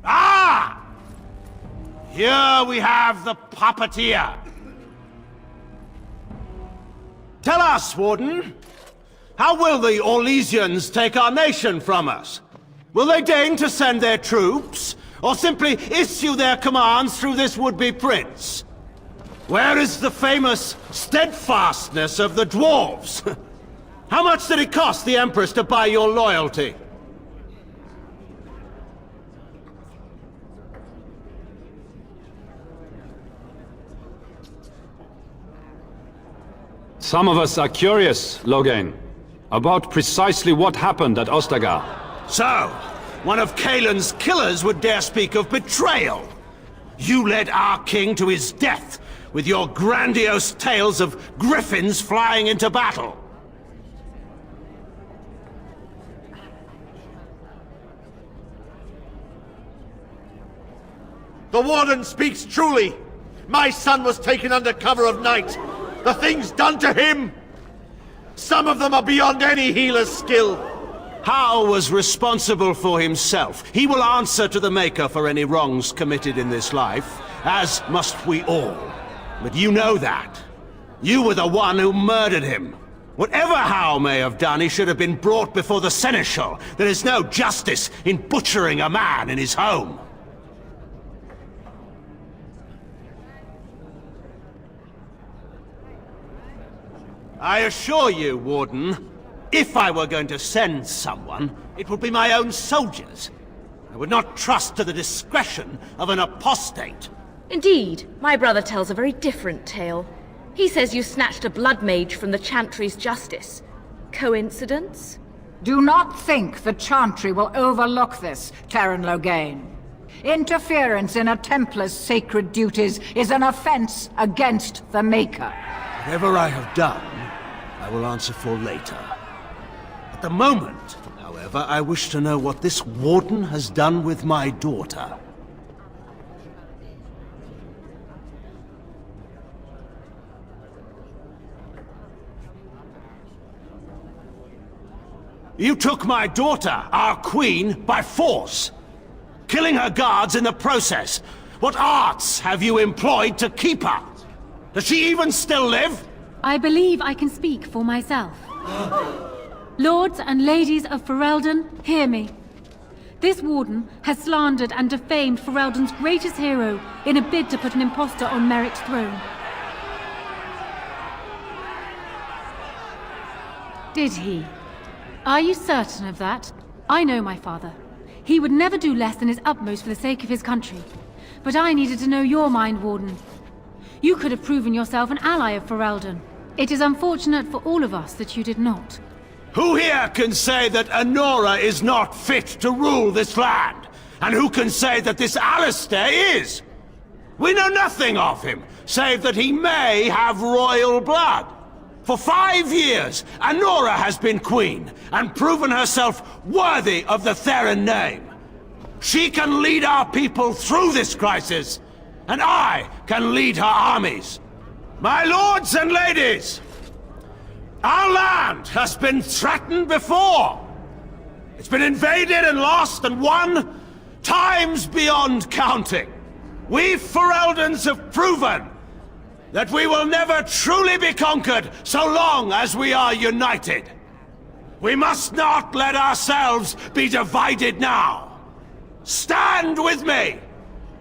Ah! Here we have the puppeteer. Tell us, Warden, how will the Orlesians take our nation from us? Will they deign to send their troops, or simply issue their commands through this would-be prince? Where is the famous steadfastness of the dwarves? How much did it cost the Empress to buy your loyalty? Some of us are curious, Loghain, about precisely what happened at Ostagar. So, one of Kaelin's killers would dare speak of betrayal. You led our king to his death with your grandiose tales of griffins flying into battle. The Warden speaks truly. My son was taken under cover of night. The things done to him, some of them are beyond any healer's skill. Hal was responsible for himself. He will answer to the Maker for any wrongs committed in this life, as must we all. But you know that. You were the one who murdered him. Whatever Hal may have done, he should have been brought before the Seneschal. There is no justice in butchering a man in his home. I assure you, Warden, if I were going to send someone, it would be my own soldiers. I would not trust to the discretion of an apostate. Indeed, my brother tells a very different tale. He says you snatched a blood mage from the Chantry's justice. Coincidence? Do not think the Chantry will overlook this, Tyrn Loghain. Interference in a Templar's sacred duties is an offense against the Maker. Whatever I have done, I will answer for later. At the moment, however, I wish to know what this Warden has done with my daughter. You took my daughter, our queen, by force, killing her guards in the process. What arts have you employed to keep her? Does she even still live? I believe I can speak for myself. Lords and ladies of Ferelden, hear me. This Warden has slandered and defamed Ferelden's greatest hero in a bid to put an impostor on Merrick's throne. Did he? Are you certain of that? I know my father. He would never do less than his utmost for the sake of his country. But I needed to know your mind, Warden. You could have proven yourself an ally of Ferelden. It is unfortunate for all of us that you did not. Who here can say that Anora is not fit to rule this land? And who can say that this Alistair is? We know nothing of him, save that he may have royal blood. For 5 years, Anora has been queen, and proven herself worthy of the Theron name. She can lead our people through this crisis, and I can lead her armies. My lords and ladies, our land has been threatened before. It's been invaded and lost and won times beyond counting. We Fereldans have proven that we will never truly be conquered so long as we are united. We must not let ourselves be divided now. Stand with me,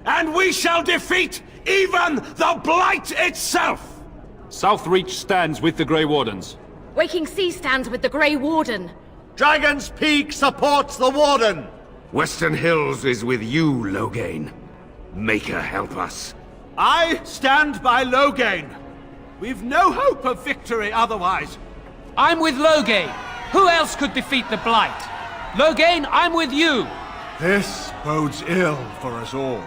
and we shall defeat even the Blight itself! Southreach stands with the Grey Wardens. Waking Sea stands with the Grey Warden. Dragon's Peak supports the Warden. Western Hills is with you, Loghain. Maker help us. I stand by Loghain. We've no hope of victory otherwise. I'm with Loghain. Who else could defeat the Blight? Loghain, I'm with you. This bodes ill for us all.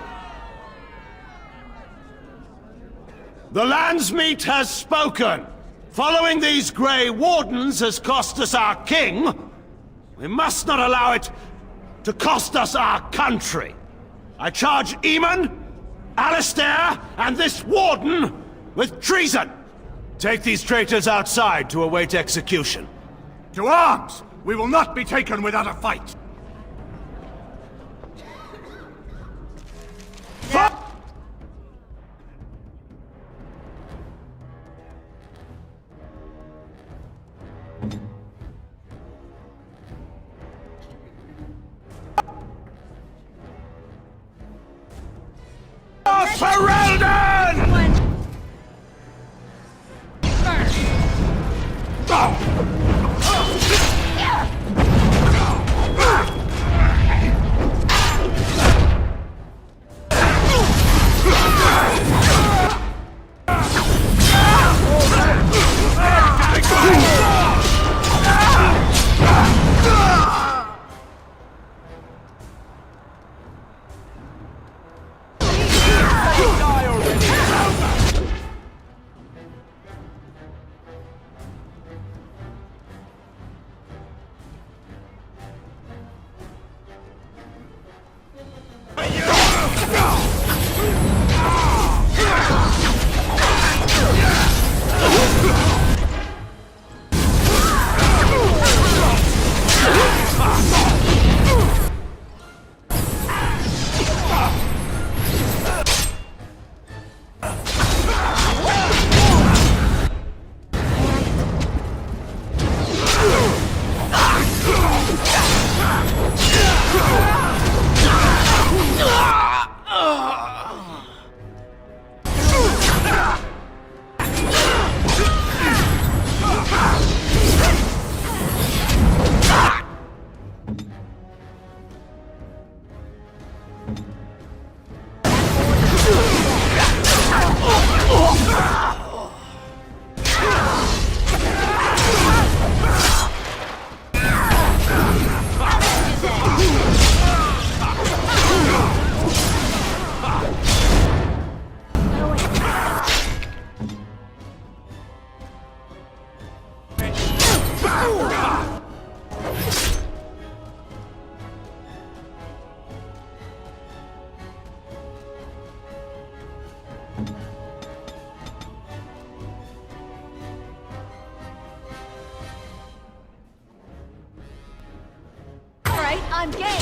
The Landsmeet has spoken. Following these Grey Wardens has cost us our king. We must not allow it to cost us our country. I charge Eamon, Alistair, and this Warden with treason. Take these traitors outside to await execution. To arms! We will not be taken without a fight! I'm game!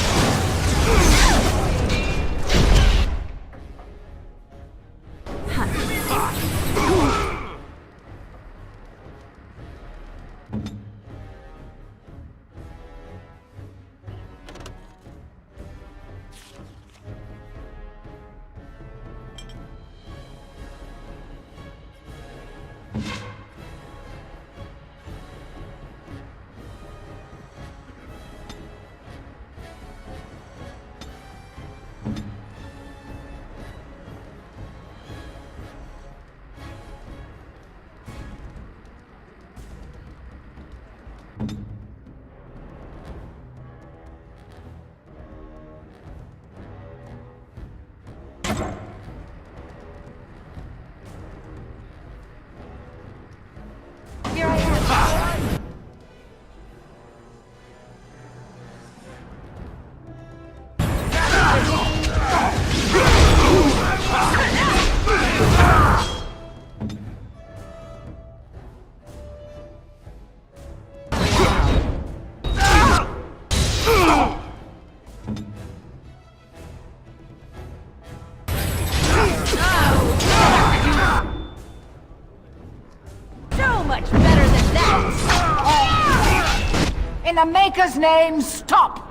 In the Maker's name, stop!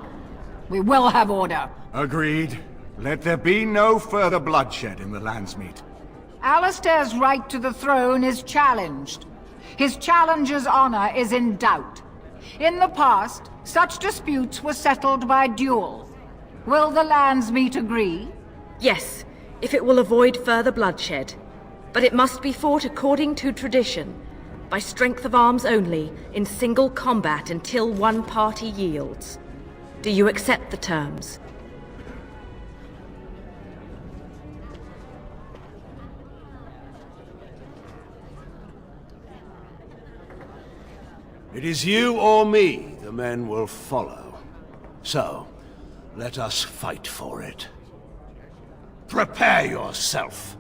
We will have order. Agreed. Let there be no further bloodshed in the Landsmeet. Alistair's right to the throne is challenged. His challenger's honor is in doubt. In the past, such disputes were settled by duel. Will the Landsmeet agree? Yes. if it will avoid further bloodshed. But it must be fought according to tradition, by strength of arms only, in single combat until one party yields. Do you accept the terms? It is you or me the men will follow. So, let us fight for it. Prepare yourself.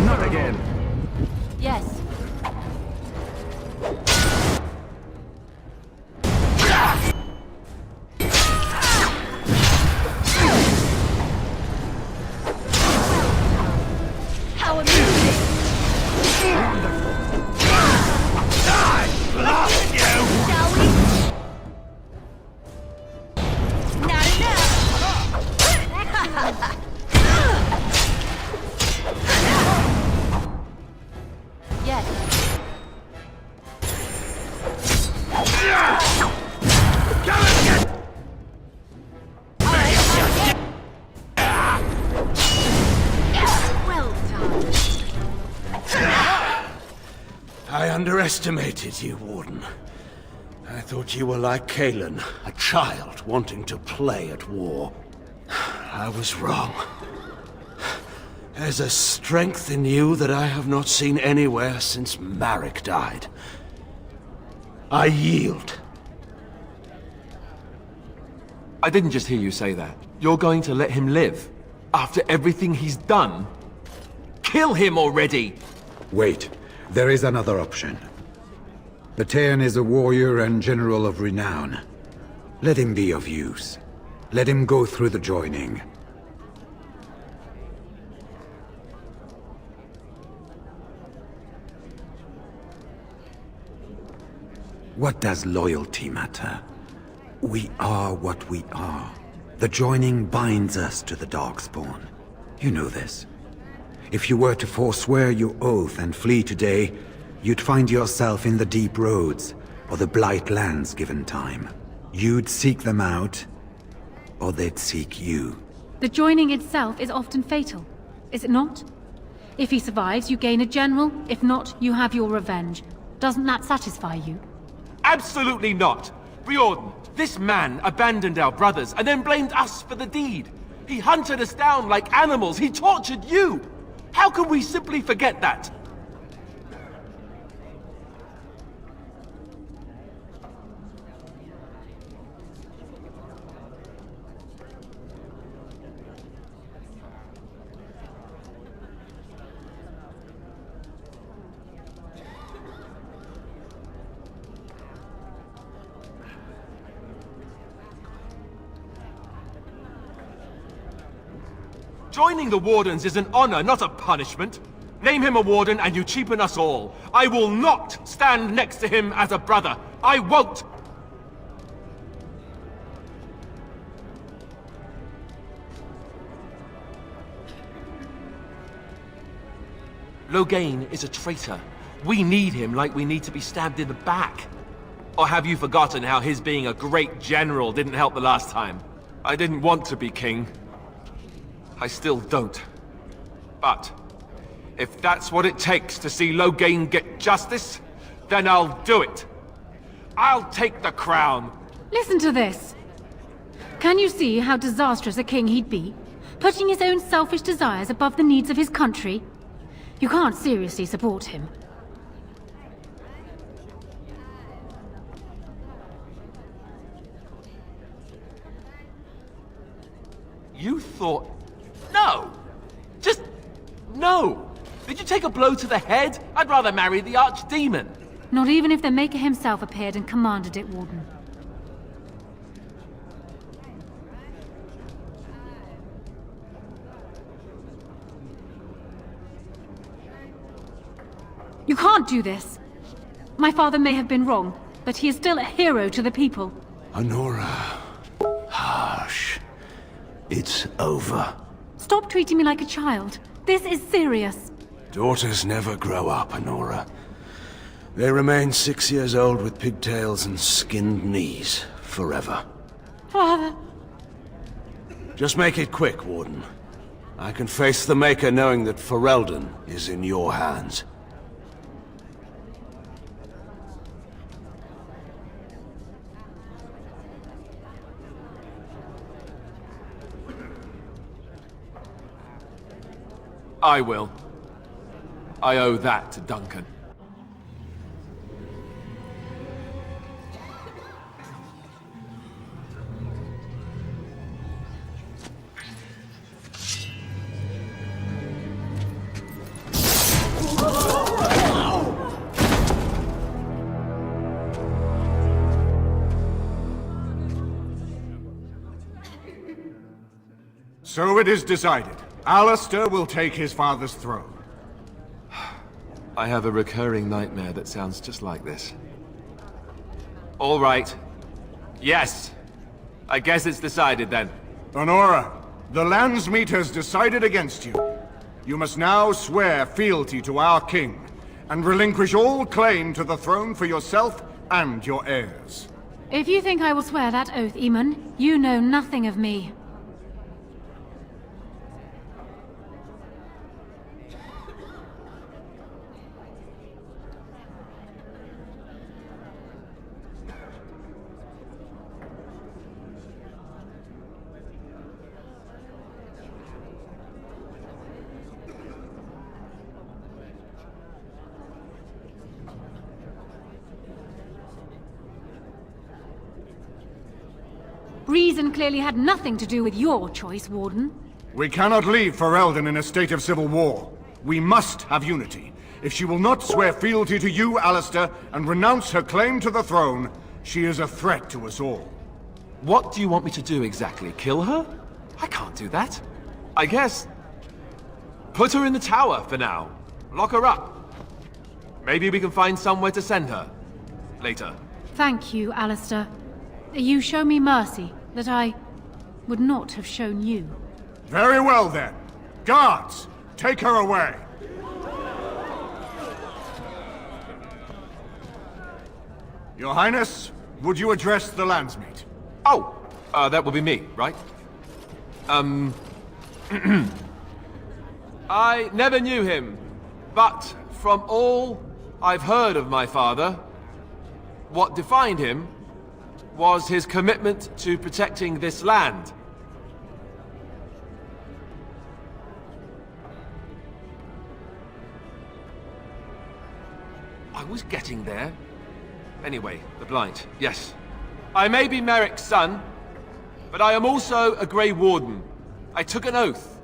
Not again. Yes. How amusing! Blast you! Shall we? Not enough! Yes. Well done. I underestimated you, Warden. I thought you were like Kalen, a child wanting to play at war. I was wrong. There's a strength in you that I have not seen anywhere since Marek died. I yield. I didn't just hear you say that. You're going to let him live? After everything he's done? Kill him already! Wait, there is another option. Batean is a warrior and general of renown. Let him be of use. Let him go through the joining. What does loyalty matter? We are what we are. The joining binds us to the Darkspawn. You know this. If you were to forswear your oath and flee today, you'd find yourself in the Deep Roads, or the Blight Lands given time. You'd seek them out, or they'd seek you. The joining itself is often fatal, is it not? If he survives, you gain a general. If not, you have your revenge. Doesn't that satisfy you? Absolutely not! Riordan, this man abandoned our brothers and then blamed us for the deed. He hunted us down like animals. He tortured you! How can we simply forget that? Joining the Wardens is an honor, not a punishment. Name him a Warden and you cheapen us all. I will not stand next to him as a brother. I won't! Logain is a traitor. We need him like we need to be stabbed in the back. Or have you forgotten how his being a great general didn't help the last time? I didn't want to be king. I still don't. But, if that's what it takes to see Logain get justice, then I'll do it. I'll take the crown. Listen to this. Can you see how disastrous a king he'd be? Putting his own selfish desires above the needs of his country? You can't seriously support him. You thought... No! Just... no! Did you take a blow to the head? I'd rather marry the archdemon. Not even if the Maker himself appeared and commanded it, Warden. You can't do this. My father may have been wrong, but he is still a hero to the people. Honora. Hush. It's over. Stop treating me like a child. This is serious. Daughters never grow up, Honora. They remain 6 years old with pigtails and skinned knees, forever. Father. Just make it quick, Warden. I can face the Maker knowing that Ferelden is in your hands. I will. I owe that to Duncan. So it is decided. Alistair will take his father's throne. I have a recurring nightmare that sounds just like this. All right. Yes. I guess it's decided then. Honora, the Landsmeet has decided against you. You must now swear fealty to our king, and relinquish all claim to the throne for yourself and your heirs. If you think I will swear that oath, Eamon, you know nothing of me. Reason clearly had nothing to do with your choice, Warden. We cannot leave Ferelden in a state of civil war. We must have unity. If she will not swear fealty to you, Alistair, and renounce her claim to the throne, she is a threat to us all. What do you want me to do exactly? Kill her? I can't do that. I guess... put her in the tower for now. Lock her up. Maybe we can find somewhere to send her. Later. Thank you, Alistair. You show me mercy that I would not have shown you. Very well, then. Guards, take her away. Your Highness, would you address the Landsmeet? Oh, that will be me, right? I never knew him, but from all I've heard of my father, what defined him was his commitment to protecting this land. I was getting there. Anyway, the Blight, yes. I may be Merrick's son, but I am also a Grey Warden. I took an oath.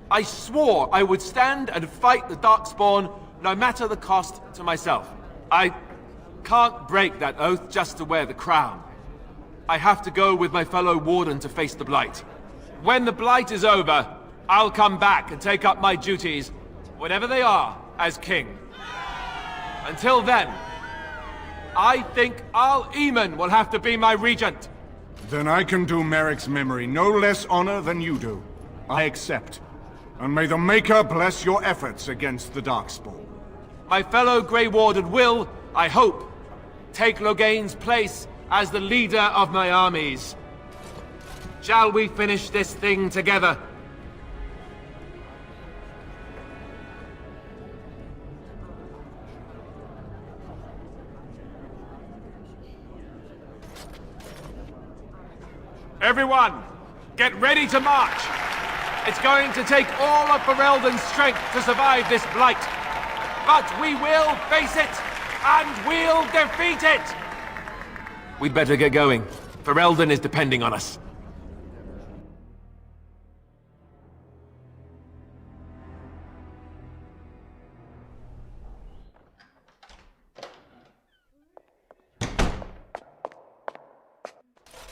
I swore I would stand and fight the Darkspawn, no matter the cost to myself. I can't break that oath just to wear the crown. I have to go with my fellow Warden to face the Blight. When the Blight is over, I'll come back and take up my duties, whatever they are, as king. Until then, I think Al Eamon will have to be my regent. Then I can do Merrick's memory no less honor than you do. I accept. And may the Maker bless your efforts against the Darkspawn. My fellow Grey Warden will, I hope, take Loghain's place as the leader of my armies. Shall we finish this thing together? Everyone, get ready to march! It's going to take all of Ferelden's strength to survive this Blight. But we will face it, and we'll defeat it! We'd better get going. Ferelden is depending on us.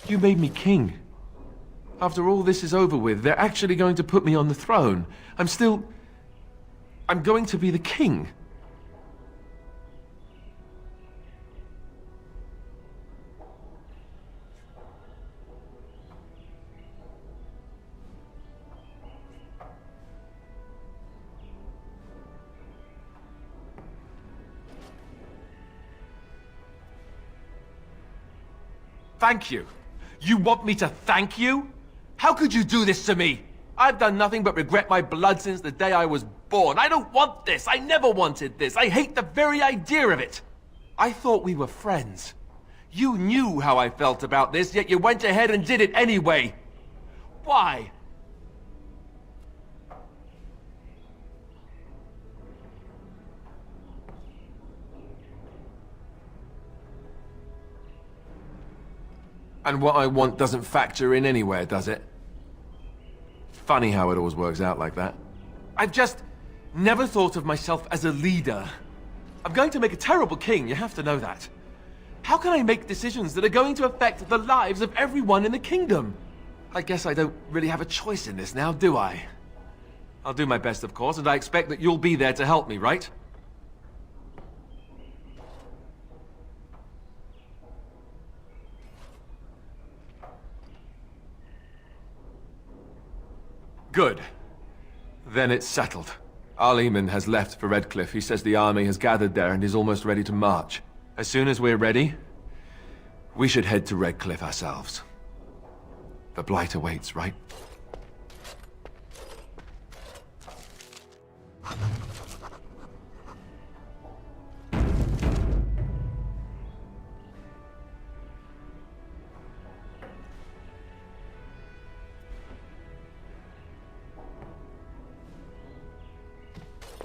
You made me king. After all this is over with, they're actually going to put me on the throne. I'm going to be the king. Thank you. You want me to thank you? How could you do this to me? I've done nothing but regret my blood since the day I was born. I don't want this. I never wanted this. I hate the very idea of it. I thought we were friends. You knew how I felt about this, yet you went ahead and did it anyway. Why? And what I want doesn't factor in anywhere, does it? Funny how it always works out like that. I've just never thought of myself as a leader. I'm going to make a terrible king, you have to know that. How can I make decisions that are going to affect the lives of everyone in the kingdom? I guess I don't really have a choice in this now, do I? I'll do my best, of course, and I expect that you'll be there to help me, right? Good. Then it's settled. Al-Eamon has left for Redcliffe. He says the army has gathered there and is almost ready to march. As soon as we're ready, we should head to Redcliffe ourselves. The Blight awaits, right?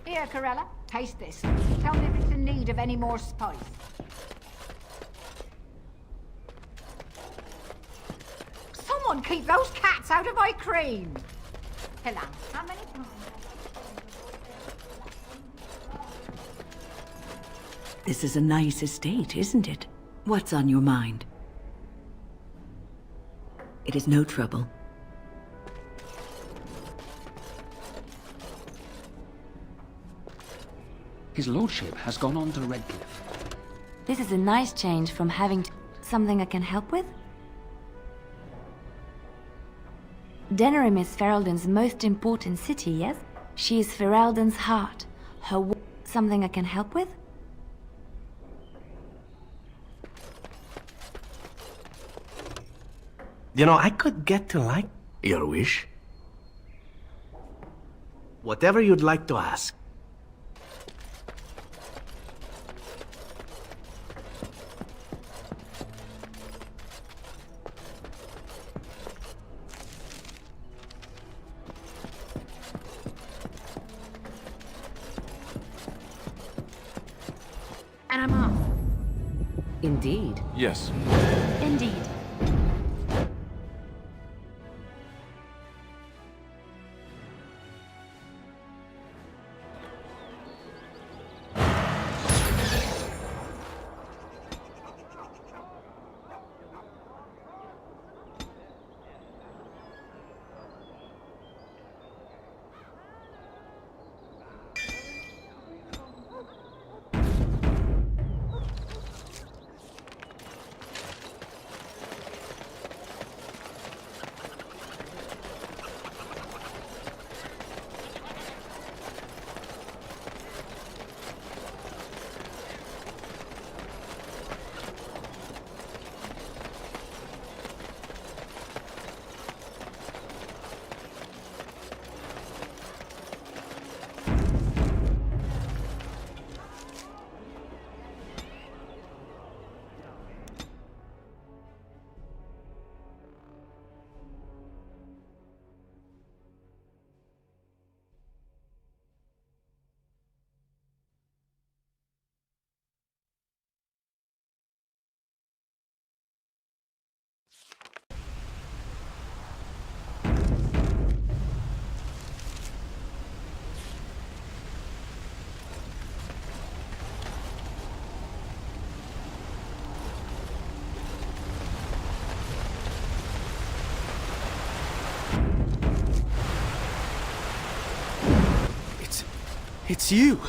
Here, Corella, taste this. Tell me if it's in need of any more spice. Someone keep those cats out of my cream! Hello, how many times? This is a nice estate, isn't it? What's on your mind? It is no trouble. His lordship has gone on to Redcliffe. This is a nice change from having to... Something I can help with? Denerim is Ferelden's most important city, yes? She is Ferelden's heart. Something I can help with? You know, I could get to like your wish. Whatever you'd like to ask. And I'm off. Indeed. Yes. Indeed. It's you!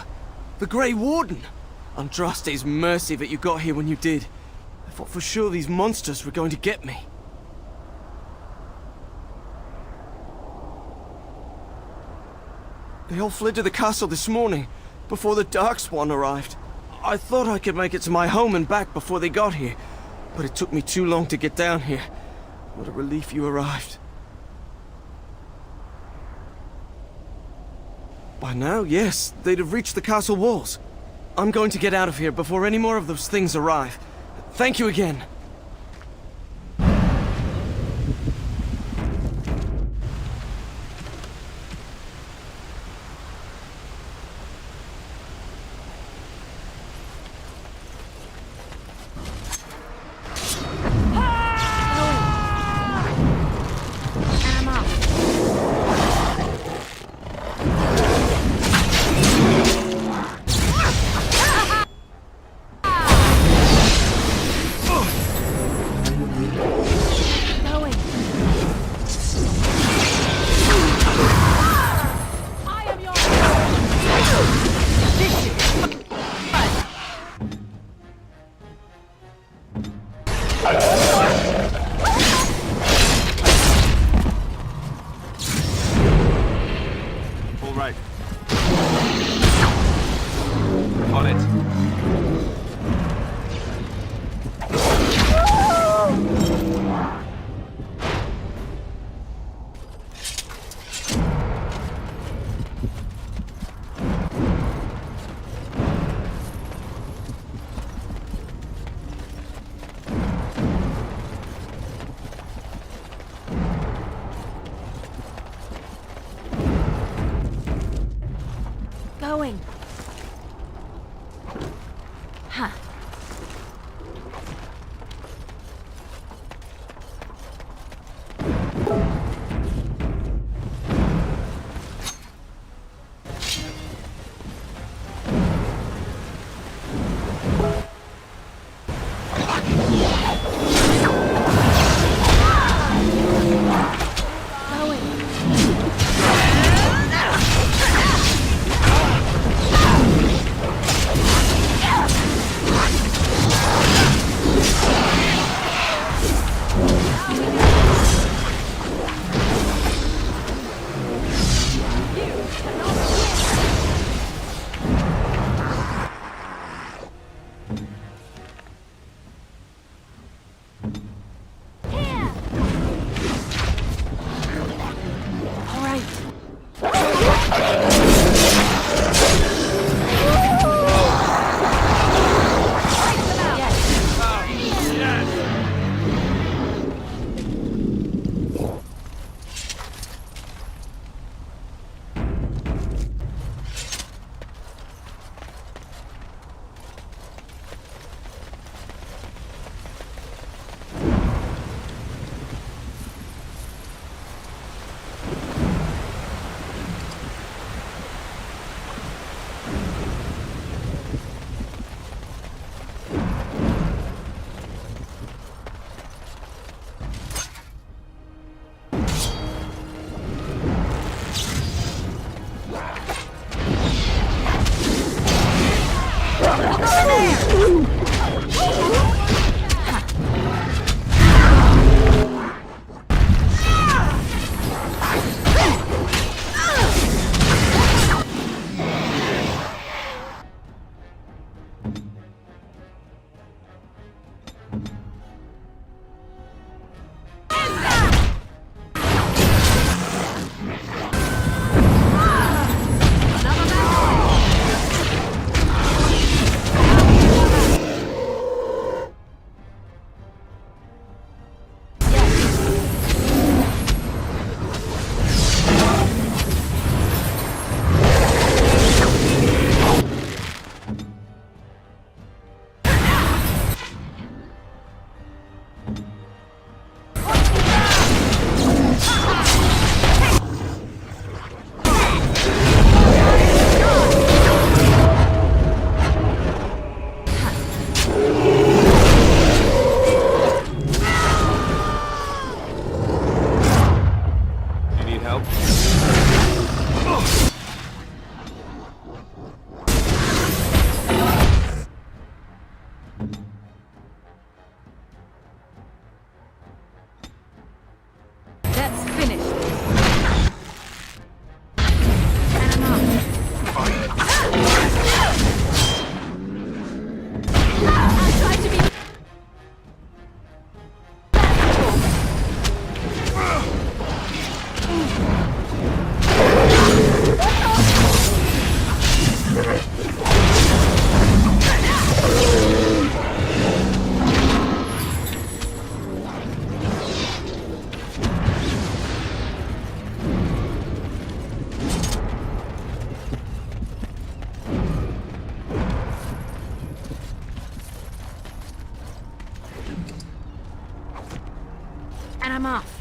The Grey Warden! Andraste's mercy that you got here when you did. I thought for sure these monsters were going to get me. They all fled to the castle this morning, before the Darkspawn arrived. I thought I could make it to my home and back before they got here, but it took me too long to get down here. What a relief you arrived. By now, yes, they'd have reached the castle walls. I'm going to get out of here before any more of those things arrive. Thank you again. All right. On it. Going. Huh. I'm off.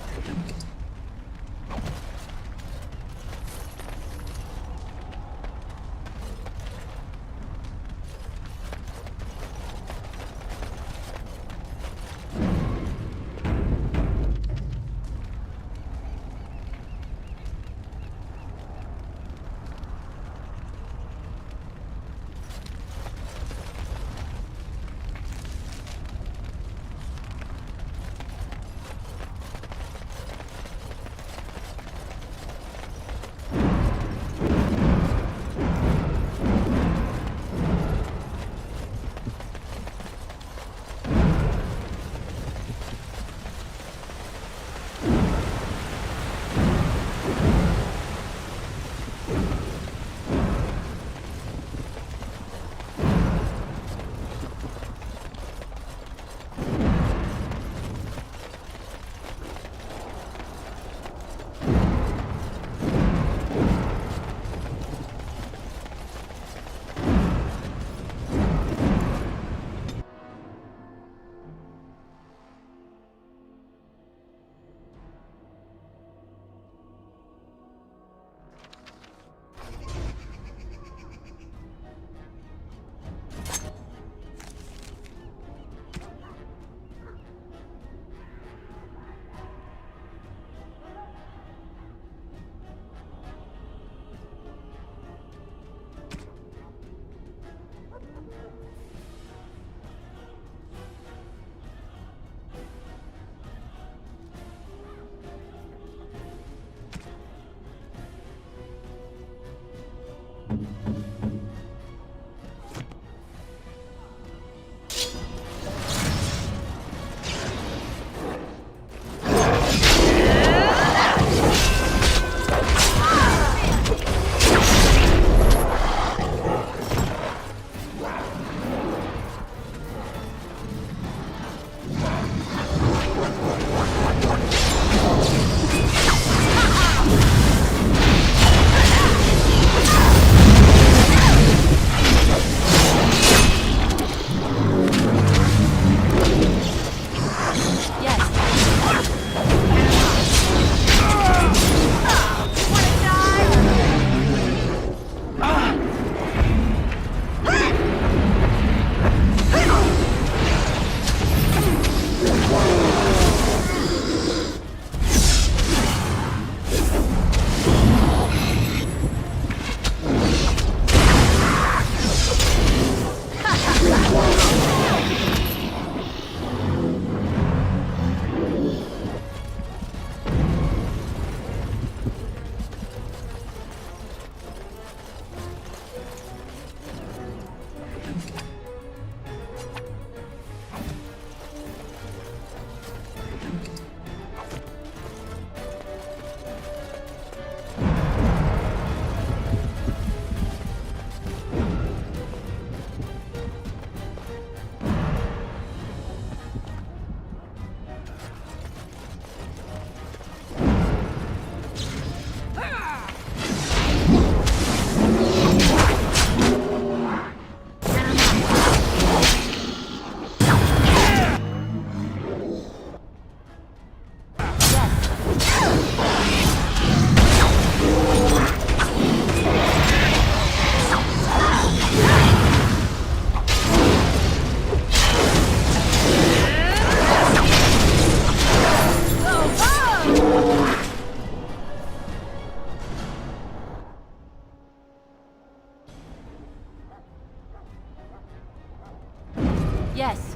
Yes.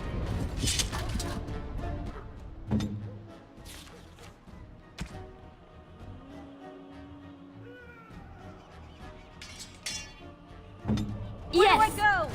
Where do I go?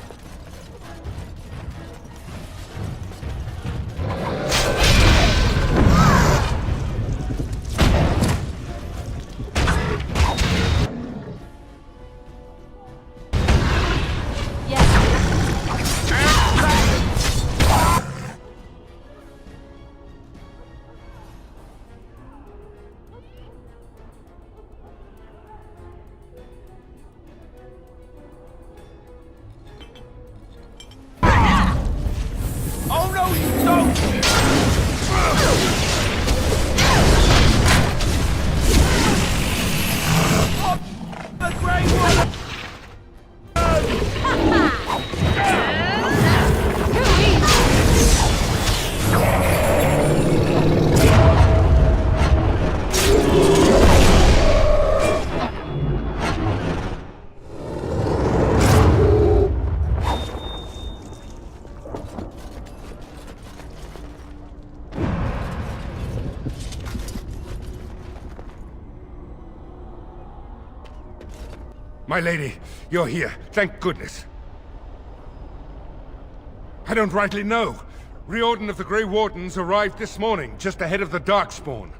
My lady, you're here. Thank goodness. I don't rightly know. Riordan of the Grey Wardens arrived this morning, just ahead of the Darkspawn.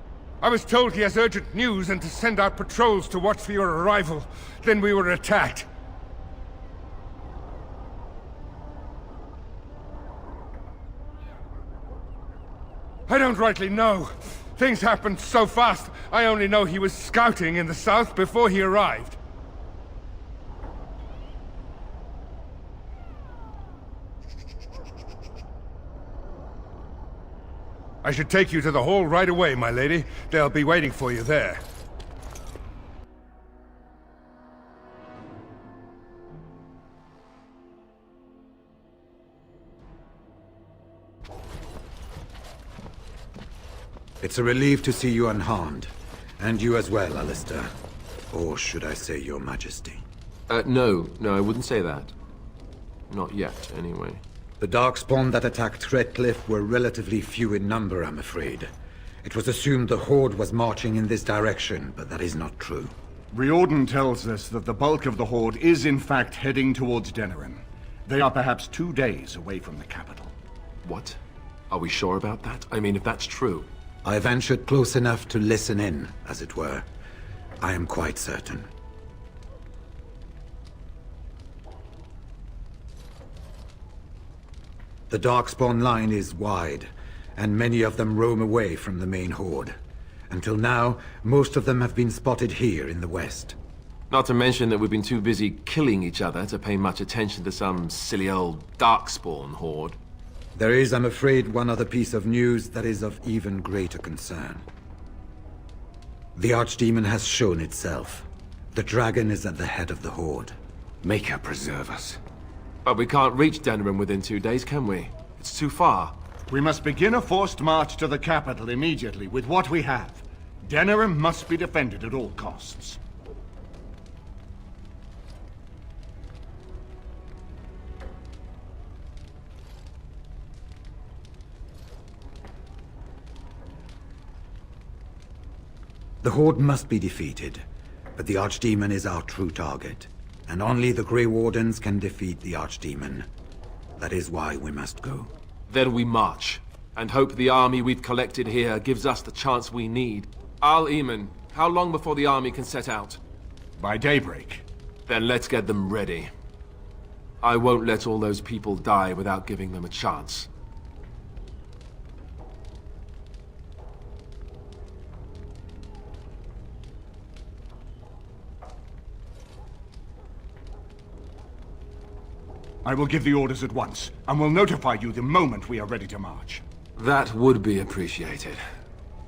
I was told he has urgent news and to send out patrols to watch for your arrival. Then we were attacked. I don't rightly know. Things happened so fast, I only know he was scouting in the south before he arrived. I should take you to the hall right away, my lady. They'll be waiting for you there. It's a relief to see you unharmed. And you as well, Alistair. Or should I say your majesty? No, I wouldn't say that. Not yet, anyway. The Darkspawn that attacked Redcliffe were relatively few in number, I'm afraid. It was assumed the Horde was marching in this direction, but that is not true. Riordan tells us that the bulk of the Horde is in fact heading towards Denerim. They are perhaps 2 days away from the capital. What? Are we sure about that? I mean, if that's true. I ventured close enough to listen in, as it were. I am quite certain. The Darkspawn line is wide, and many of them roam away from the main Horde. Until now, most of them have been spotted here in the west. Not to mention that we've been too busy killing each other to pay much attention to some silly old Darkspawn Horde. There is, I'm afraid, one other piece of news that is of even greater concern. The Archdemon has shown itself. The dragon is at the head of the Horde. Make her preserve us. But we can't reach Denerim within 2 days, can we? It's too far. We must begin a forced march to the capital immediately with what we have. Denerim must be defended at all costs. The Horde must be defeated, but the Archdemon is our true target. And only the Grey Wardens can defeat the Archdemon. That is why we must go. Then we march, and hope the army we've collected here gives us the chance we need. Al-Eamon, how long before the army can set out? By daybreak. Then let's get them ready. I won't let all those people die without giving them a chance. I will give the orders at once, and will notify you the moment we are ready to march. That would be appreciated.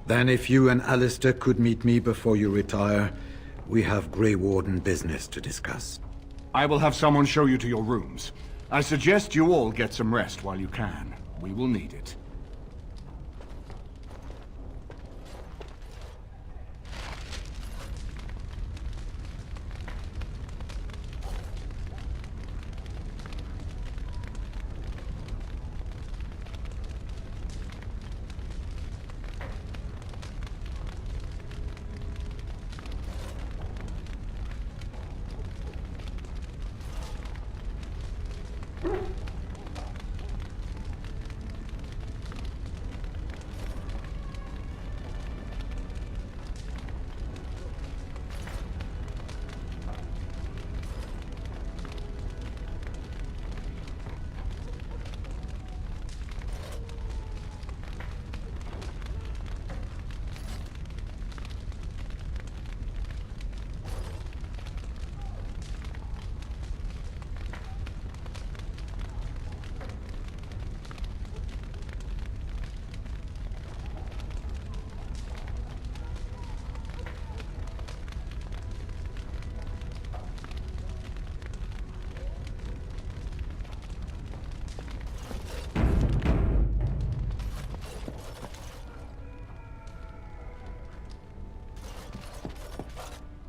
Then if you and Alistair could meet me before you retire, we have Grey Warden business to discuss. I will have someone show you to your rooms. I suggest you all get some rest while you can. We will need it.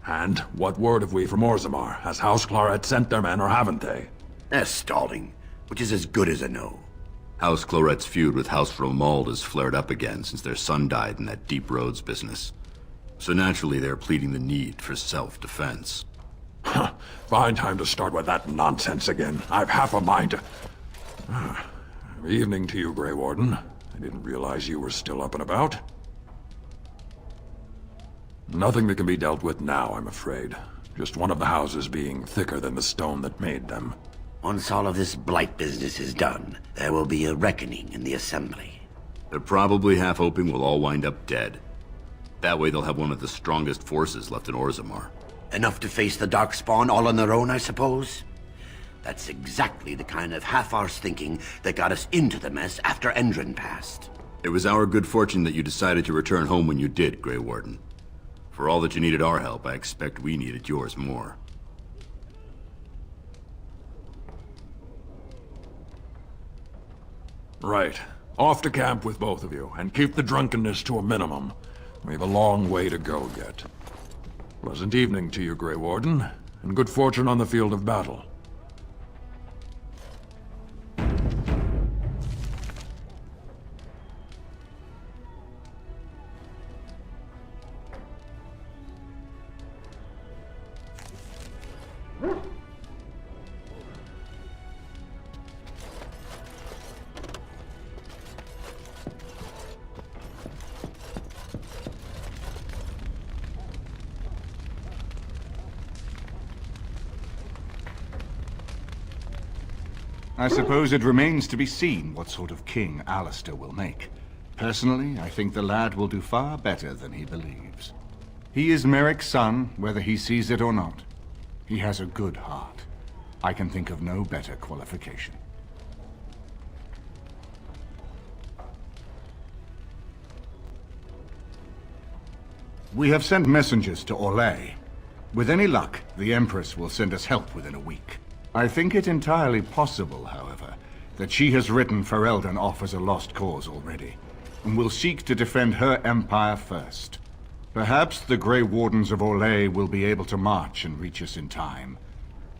And what word have we from Orzammar? Has House Clorette sent their men or haven't they? They're stalling, which is as good as a no. House Clorette's feud with House Romald has flared up again since their son died in that Deep Roads business. So naturally they're pleading the need for self-defense. Fine time to start with that nonsense again. I've half a mind to... Evening to you, Grey Warden. I didn't realize you were still up and about. Nothing that can be dealt with now, I'm afraid. Just one of the houses being thicker than the stone that made them. Once all of this blight business is done, there will be a reckoning in the Assembly. They're probably half hoping we'll all wind up dead. That way they'll have one of the strongest forces left in Orzammar. Enough to face the Darkspawn all on their own, I suppose? That's exactly the kind of half-arsed thinking that got us into the mess after Endron passed. It was our good fortune that you decided to return home when you did, Grey Warden. For all that you needed our help, I expect we needed yours more. Right. Off to camp with both of you, and keep the drunkenness to a minimum. We have a long way to go yet. Pleasant evening to you, Grey Warden, and good fortune on the field of battle. I suppose it remains to be seen what sort of king Alistair will make. Personally, I think the lad will do far better than he believes. He is Merrick's son, whether he sees it or not. He has a good heart. I can think of no better qualification. We have sent messengers to Orlais. With any luck, the Empress will send us help within a week. I think it entirely possible, however, that she has written Ferelden off as a lost cause already, and will seek to defend her empire first. Perhaps the Grey Wardens of Orlais will be able to march and reach us in time.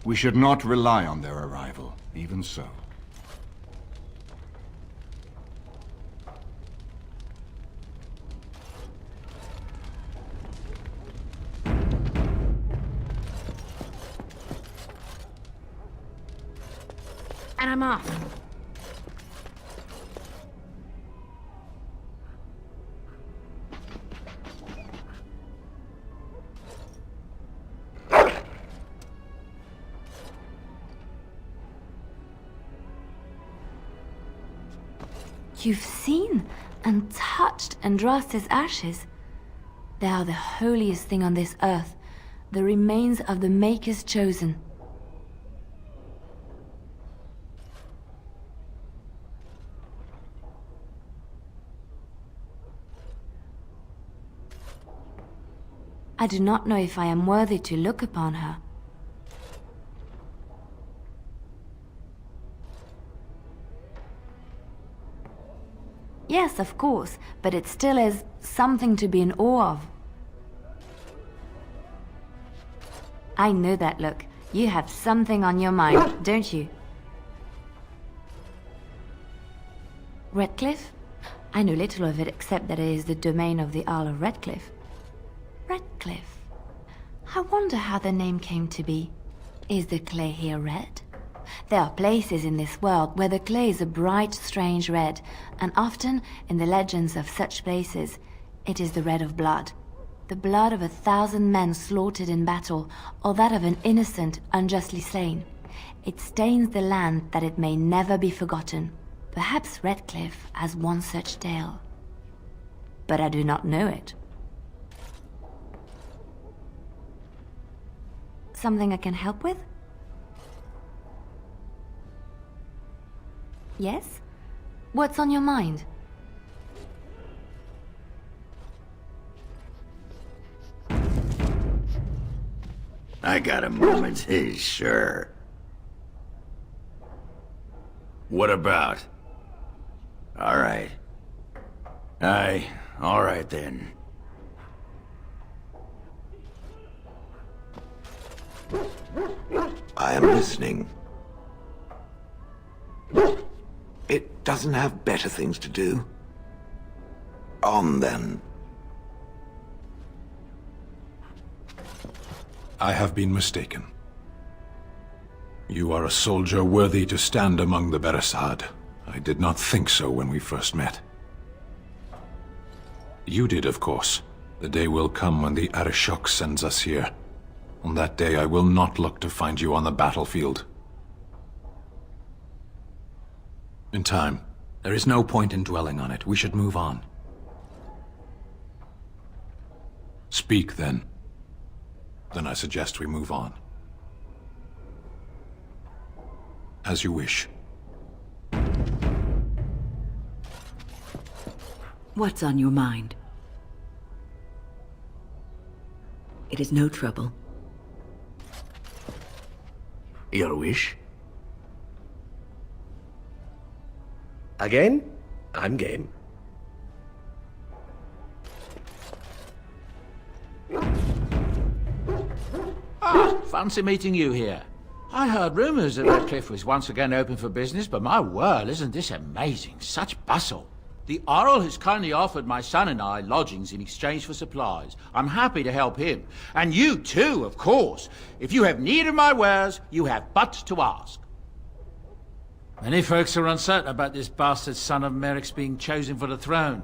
We should not rely on their arrival, even so. And I'm off. You've seen and touched Andraste's ashes. They are the holiest thing on this earth, the remains of the Maker's Chosen. I do not know if I am worthy to look upon her. Yes, of course, but it still is something to be in awe of. I know that look. You have something on your mind, don't you? Redcliffe? I know little of it except that it is the domain of the Earl of Redcliffe. Redcliffe. I wonder how the name came to be. Is the clay here red? There are places in this world where the clay is a bright, strange red, and often, in the legends of such places, it is the red of blood. The blood of 1,000 men slaughtered in battle, or that of an innocent unjustly slain. It stains the land that it may never be forgotten. Perhaps Redcliffe has one such tale. But I do not know it. Something I can help with? Yes? What's on your mind? I got a moment, sure. What about? All right. All right then. I am listening. It doesn't have better things to do. On then. I have been mistaken. You are a soldier worthy to stand among the Beresad. I did not think so when we first met. You did, of course. The day will come when the Arishok sends us here. On that day, I will not look to find you on the battlefield. In time. There is no point in dwelling on it. We should move on. Speak, then. Then I suggest we move on. As you wish. What's on your mind? It is no trouble. Your wish? Again? I'm game. Fancy meeting you here. I heard rumors that Redcliffe was once again open for business, but my word, isn't this amazing? Such bustle. The Earl has kindly offered my son and I lodgings in exchange for supplies. I'm happy to help him. And you too, of course. If you have need of my wares, you have but to ask. Many folks are uncertain about this bastard son of Merrick's being chosen for the throne.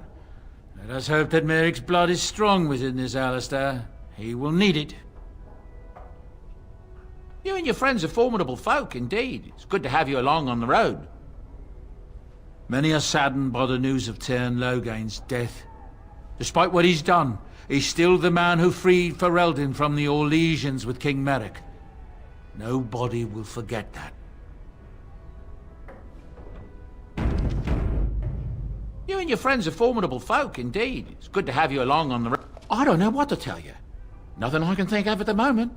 Let us hope that Merrick's blood is strong within this Alistair. He will need it. You and your friends are formidable folk, indeed. It's good to have you along on the road. Many are saddened by the news of Tyrn Loghain's death. Despite what he's done, he's still the man who freed Ferelden from the Orlesians with King Merrick. Nobody will forget that. You and your friends are formidable folk, indeed. It's good to have you along on the road. I don't know what to tell you. Nothing I can think of at the moment.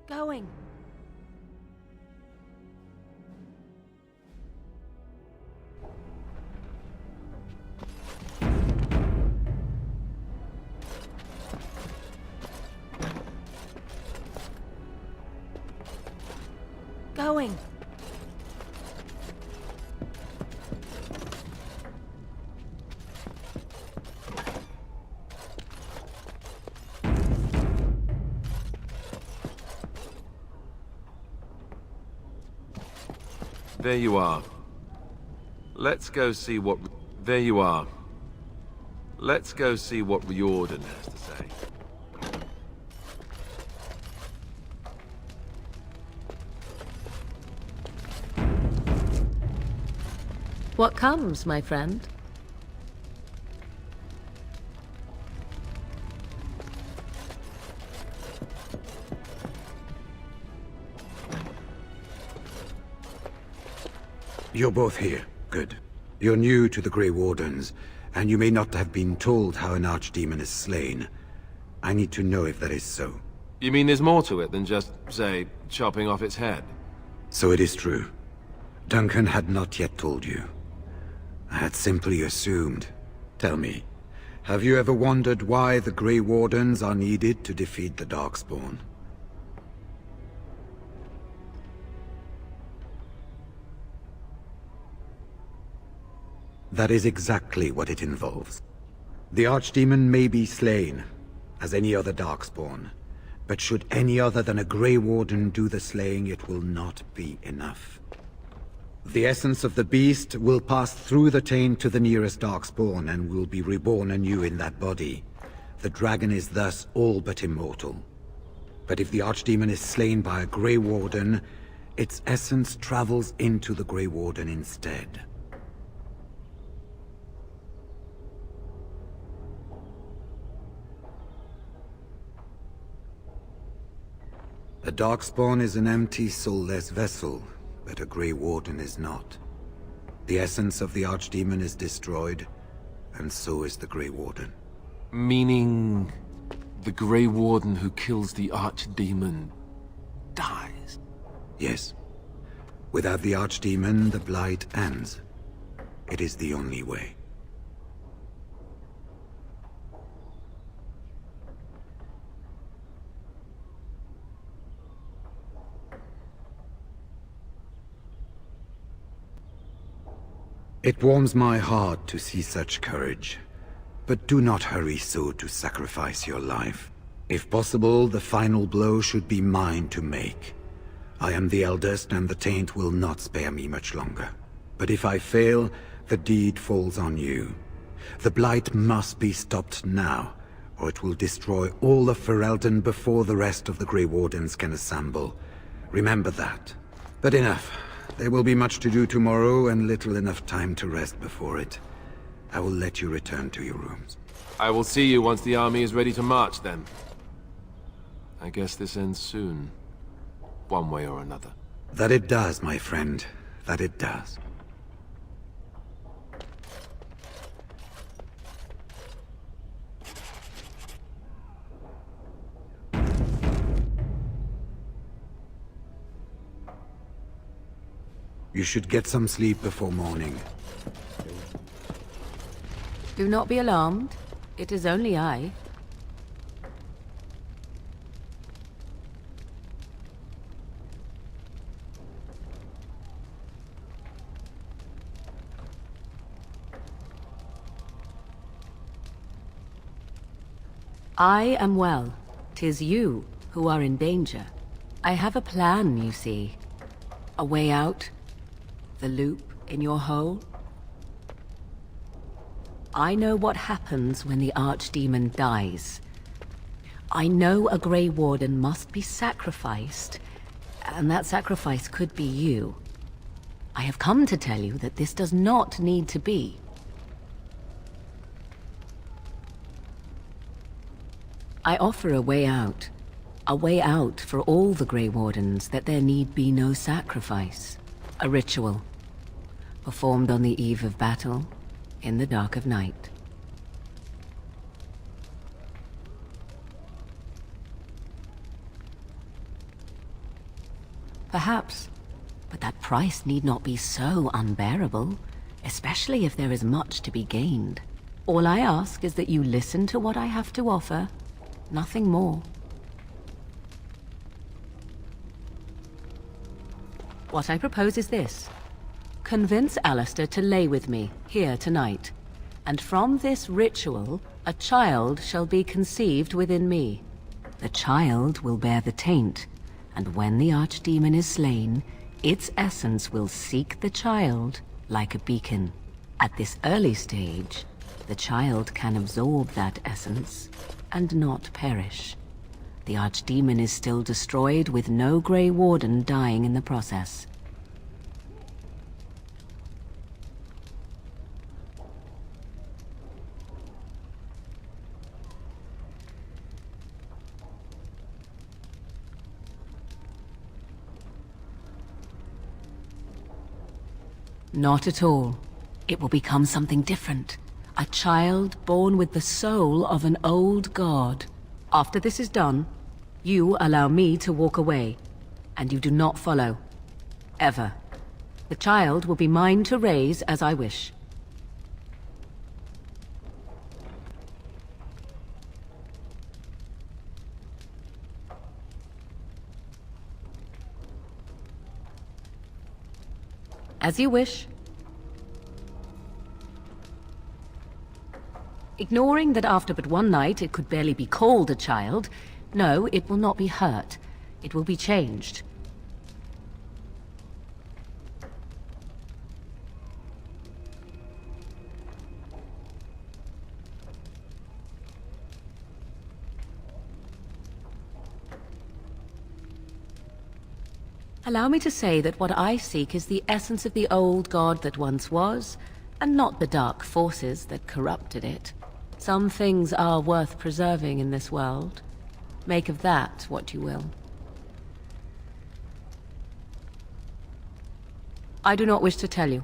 Going. Going. There you are. Let's go see what... There you are. Let's go see what Riordan has to say. What comes, my friend? You're both here. Good. You're new to the Grey Wardens, and you may not have been told how an archdemon is slain. I need to know if that is so. You mean there's more to it than just, say, chopping off its head? So it is true. Duncan had not yet told you. I had simply assumed. Tell me, have you ever wondered why the Grey Wardens are needed to defeat the Darkspawn? That is exactly what it involves. The Archdemon may be slain, as any other Darkspawn, but should any other than a Grey Warden do the slaying, it will not be enough. The essence of the beast will pass through the taint to the nearest darkspawn and will be reborn anew in that body. The dragon is thus all but immortal. But if the archdemon is slain by a Grey Warden, its essence travels into the Grey Warden instead. A darkspawn is an empty, soulless vessel, but a Grey Warden is not. The essence of the archdemon is destroyed, and so is the Grey Warden. Meaning... the Grey Warden who kills the Archdemon dies? Yes. Without the Archdemon, the Blight ends. It is the only way. It warms my heart to see such courage. But do not hurry so to sacrifice your life. If possible, the final blow should be mine to make. I am the eldest, and the taint will not spare me much longer. But if I fail, the deed falls on you. The Blight must be stopped now, or it will destroy all of Ferelden before the rest of the Grey Wardens can assemble. Remember that. But enough. There will be much to do tomorrow, and little enough time to rest before it. I will let you return to your rooms. I will see you once the army is ready to march, then. I guess this ends soon. One way or another. That it does, my friend. That it does. You should get some sleep before morning. Do not be alarmed. It is only I. I am well. 'Tis you who are in danger. I have a plan, you see. A way out. The loop in your hole. I know what happens when the Archdemon dies. I know a Grey Warden must be sacrificed, and that sacrifice could be you. I have come to tell you that this does not need to be. I offer a way out for all the Grey Wardens, that there need be no sacrifice. A ritual, performed on the eve of battle, in the dark of night. Perhaps, but that price need not be so unbearable, especially if there is much to be gained. All I ask is that you listen to what I have to offer, nothing more. What I propose is this. Convince Alistair to lay with me, here tonight. And from this ritual, a child shall be conceived within me. The child will bear the taint, and when the Archdemon is slain, its essence will seek the child like a beacon. At this early stage, the child can absorb that essence and not perish. The Archdemon is still destroyed, with no Grey Warden dying in the process. Not at all. It will become something different. A child born with the soul of an old god. After this is done, you allow me to walk away, and you do not follow. Ever. The child will be mine to raise as I wish. As you wish. Ignoring that after but one night it could barely be called a child, no, it will not be hurt. It will be changed. Allow me to say that what I seek is the essence of the old god that once was, and not the dark forces that corrupted it. Some things are worth preserving in this world. Make of that what you will. I do not wish to tell you.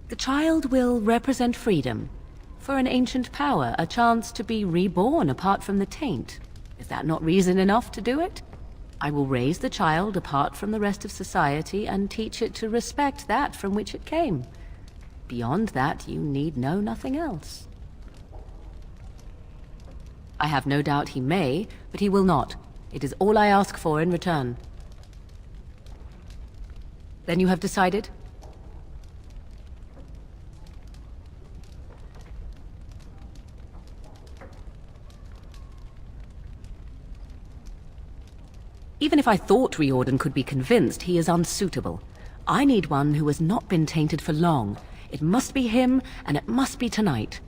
The child will represent freedom. For an ancient power, a chance to be reborn apart from the taint. Is that not reason enough to do it? I will raise the child apart from the rest of society and teach it to respect that from which it came. Beyond that, you need know nothing else. I have no doubt he may, but he will not. It is all I ask for in return. Then you have decided? Even if I thought Riordan could be convinced, he is unsuitable. I need one who has not been tainted for long. It must be him, and it must be tonight.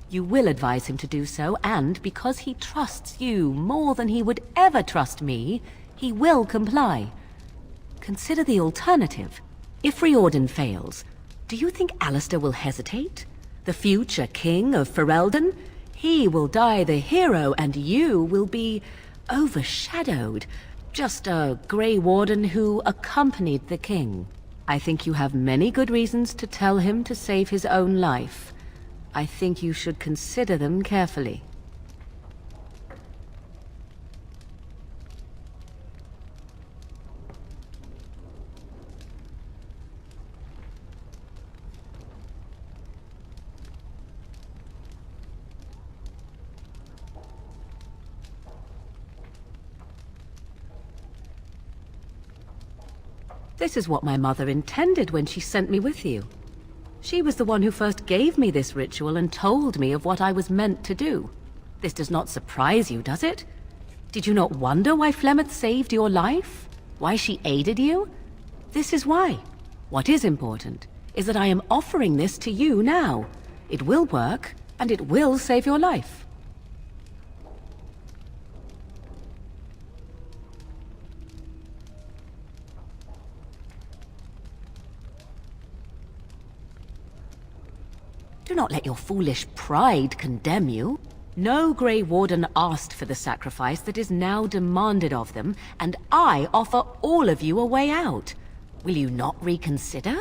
You will advise him to do so, and because he trusts you more than he would ever trust me, he will comply. Consider the alternative. If Riordan fails, do you think Alistair will hesitate? The future king of Ferelden? He will die the hero, and you will be overshadowed. Just a Grey Warden who accompanied the king. I think you have many good reasons to tell him to save his own life. I think you should consider them carefully. This is what my mother intended when she sent me with you. She was the one who first gave me this ritual and told me of what I was meant to do. This does not surprise you, does it? Did you not wonder why Flemeth saved your life? Why she aided you? This is why. What is important is that I am offering this to you now. It will work, and it will save your life. Do not let your foolish pride condemn you. No Grey Warden asked for the sacrifice that is now demanded of them, and I offer all of you a way out. Will you not reconsider?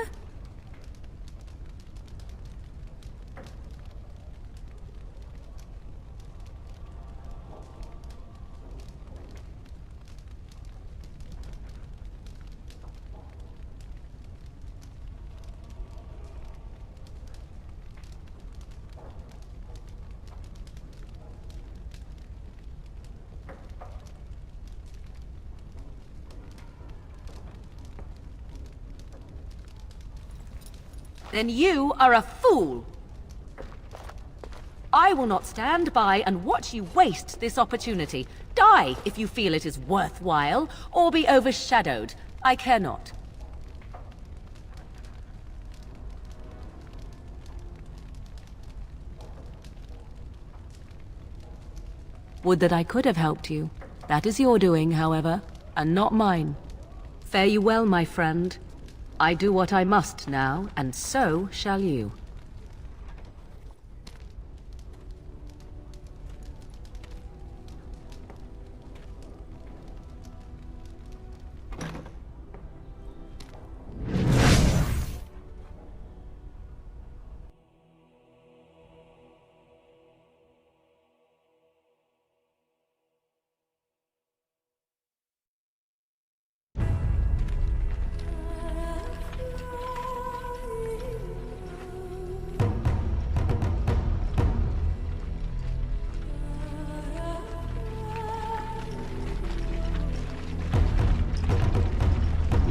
Then you are a fool! I will not stand by and watch you waste this opportunity. Die if you feel it is worthwhile, or be overshadowed. I care not. Would that I could have helped you. That is your doing, however, and not mine. Fare you well, my friend. I do what I must now, and so shall you.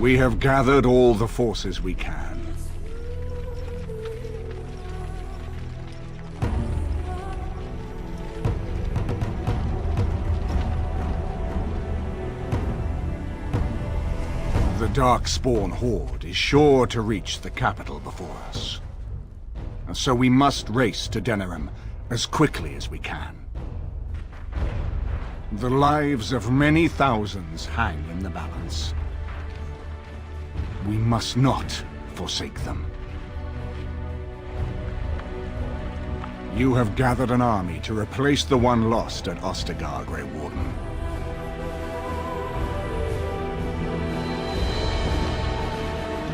We have gathered all the forces we can. The Darkspawn Horde is sure to reach the capital before us. So we must race to Denerim as quickly as we can. The lives of many thousands hang in the balance. We must not forsake them. You have gathered an army to replace the one lost at Ostagar, Grey Warden.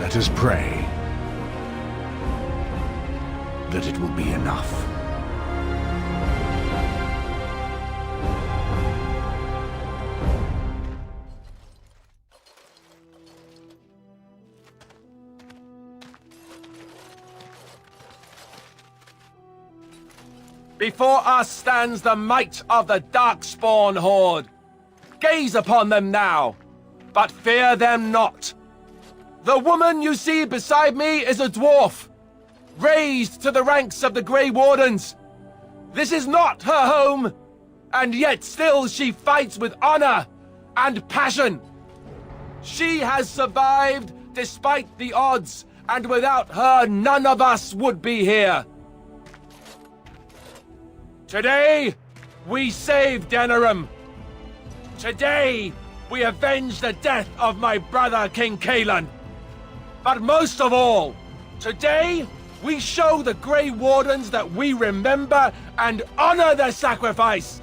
Let us pray that it will be enough. Before us stands the might of the Darkspawn Horde. Gaze upon them now, but fear them not. The woman you see beside me is a dwarf, raised to the ranks of the Grey Wardens. This is not her home, and yet still she fights with honor and passion. She has survived despite the odds, and without her none of us would be here. Today, we save Denerim. Today, we avenge the death of my brother, King Kaelan. But most of all, today, we show the Grey Wardens that we remember and honor their sacrifice.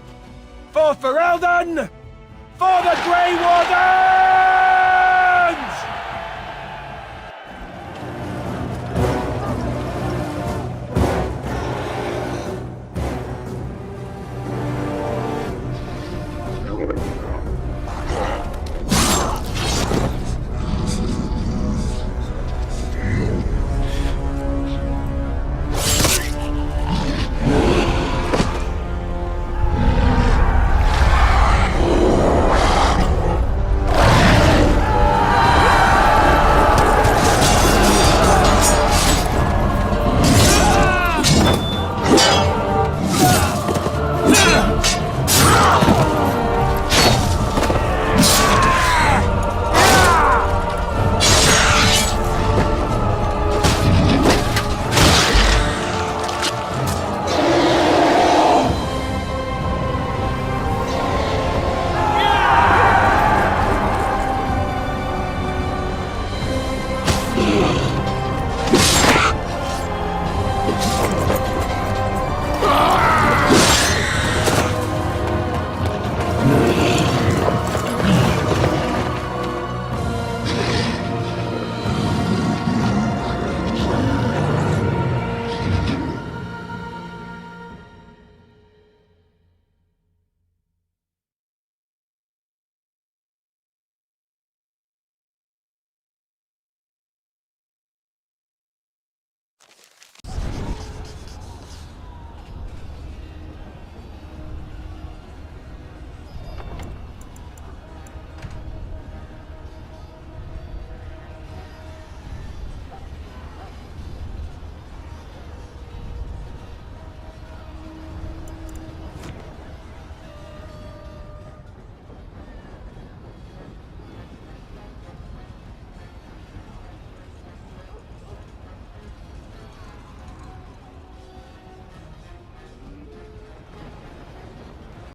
For Ferelden, for the Grey Wardens!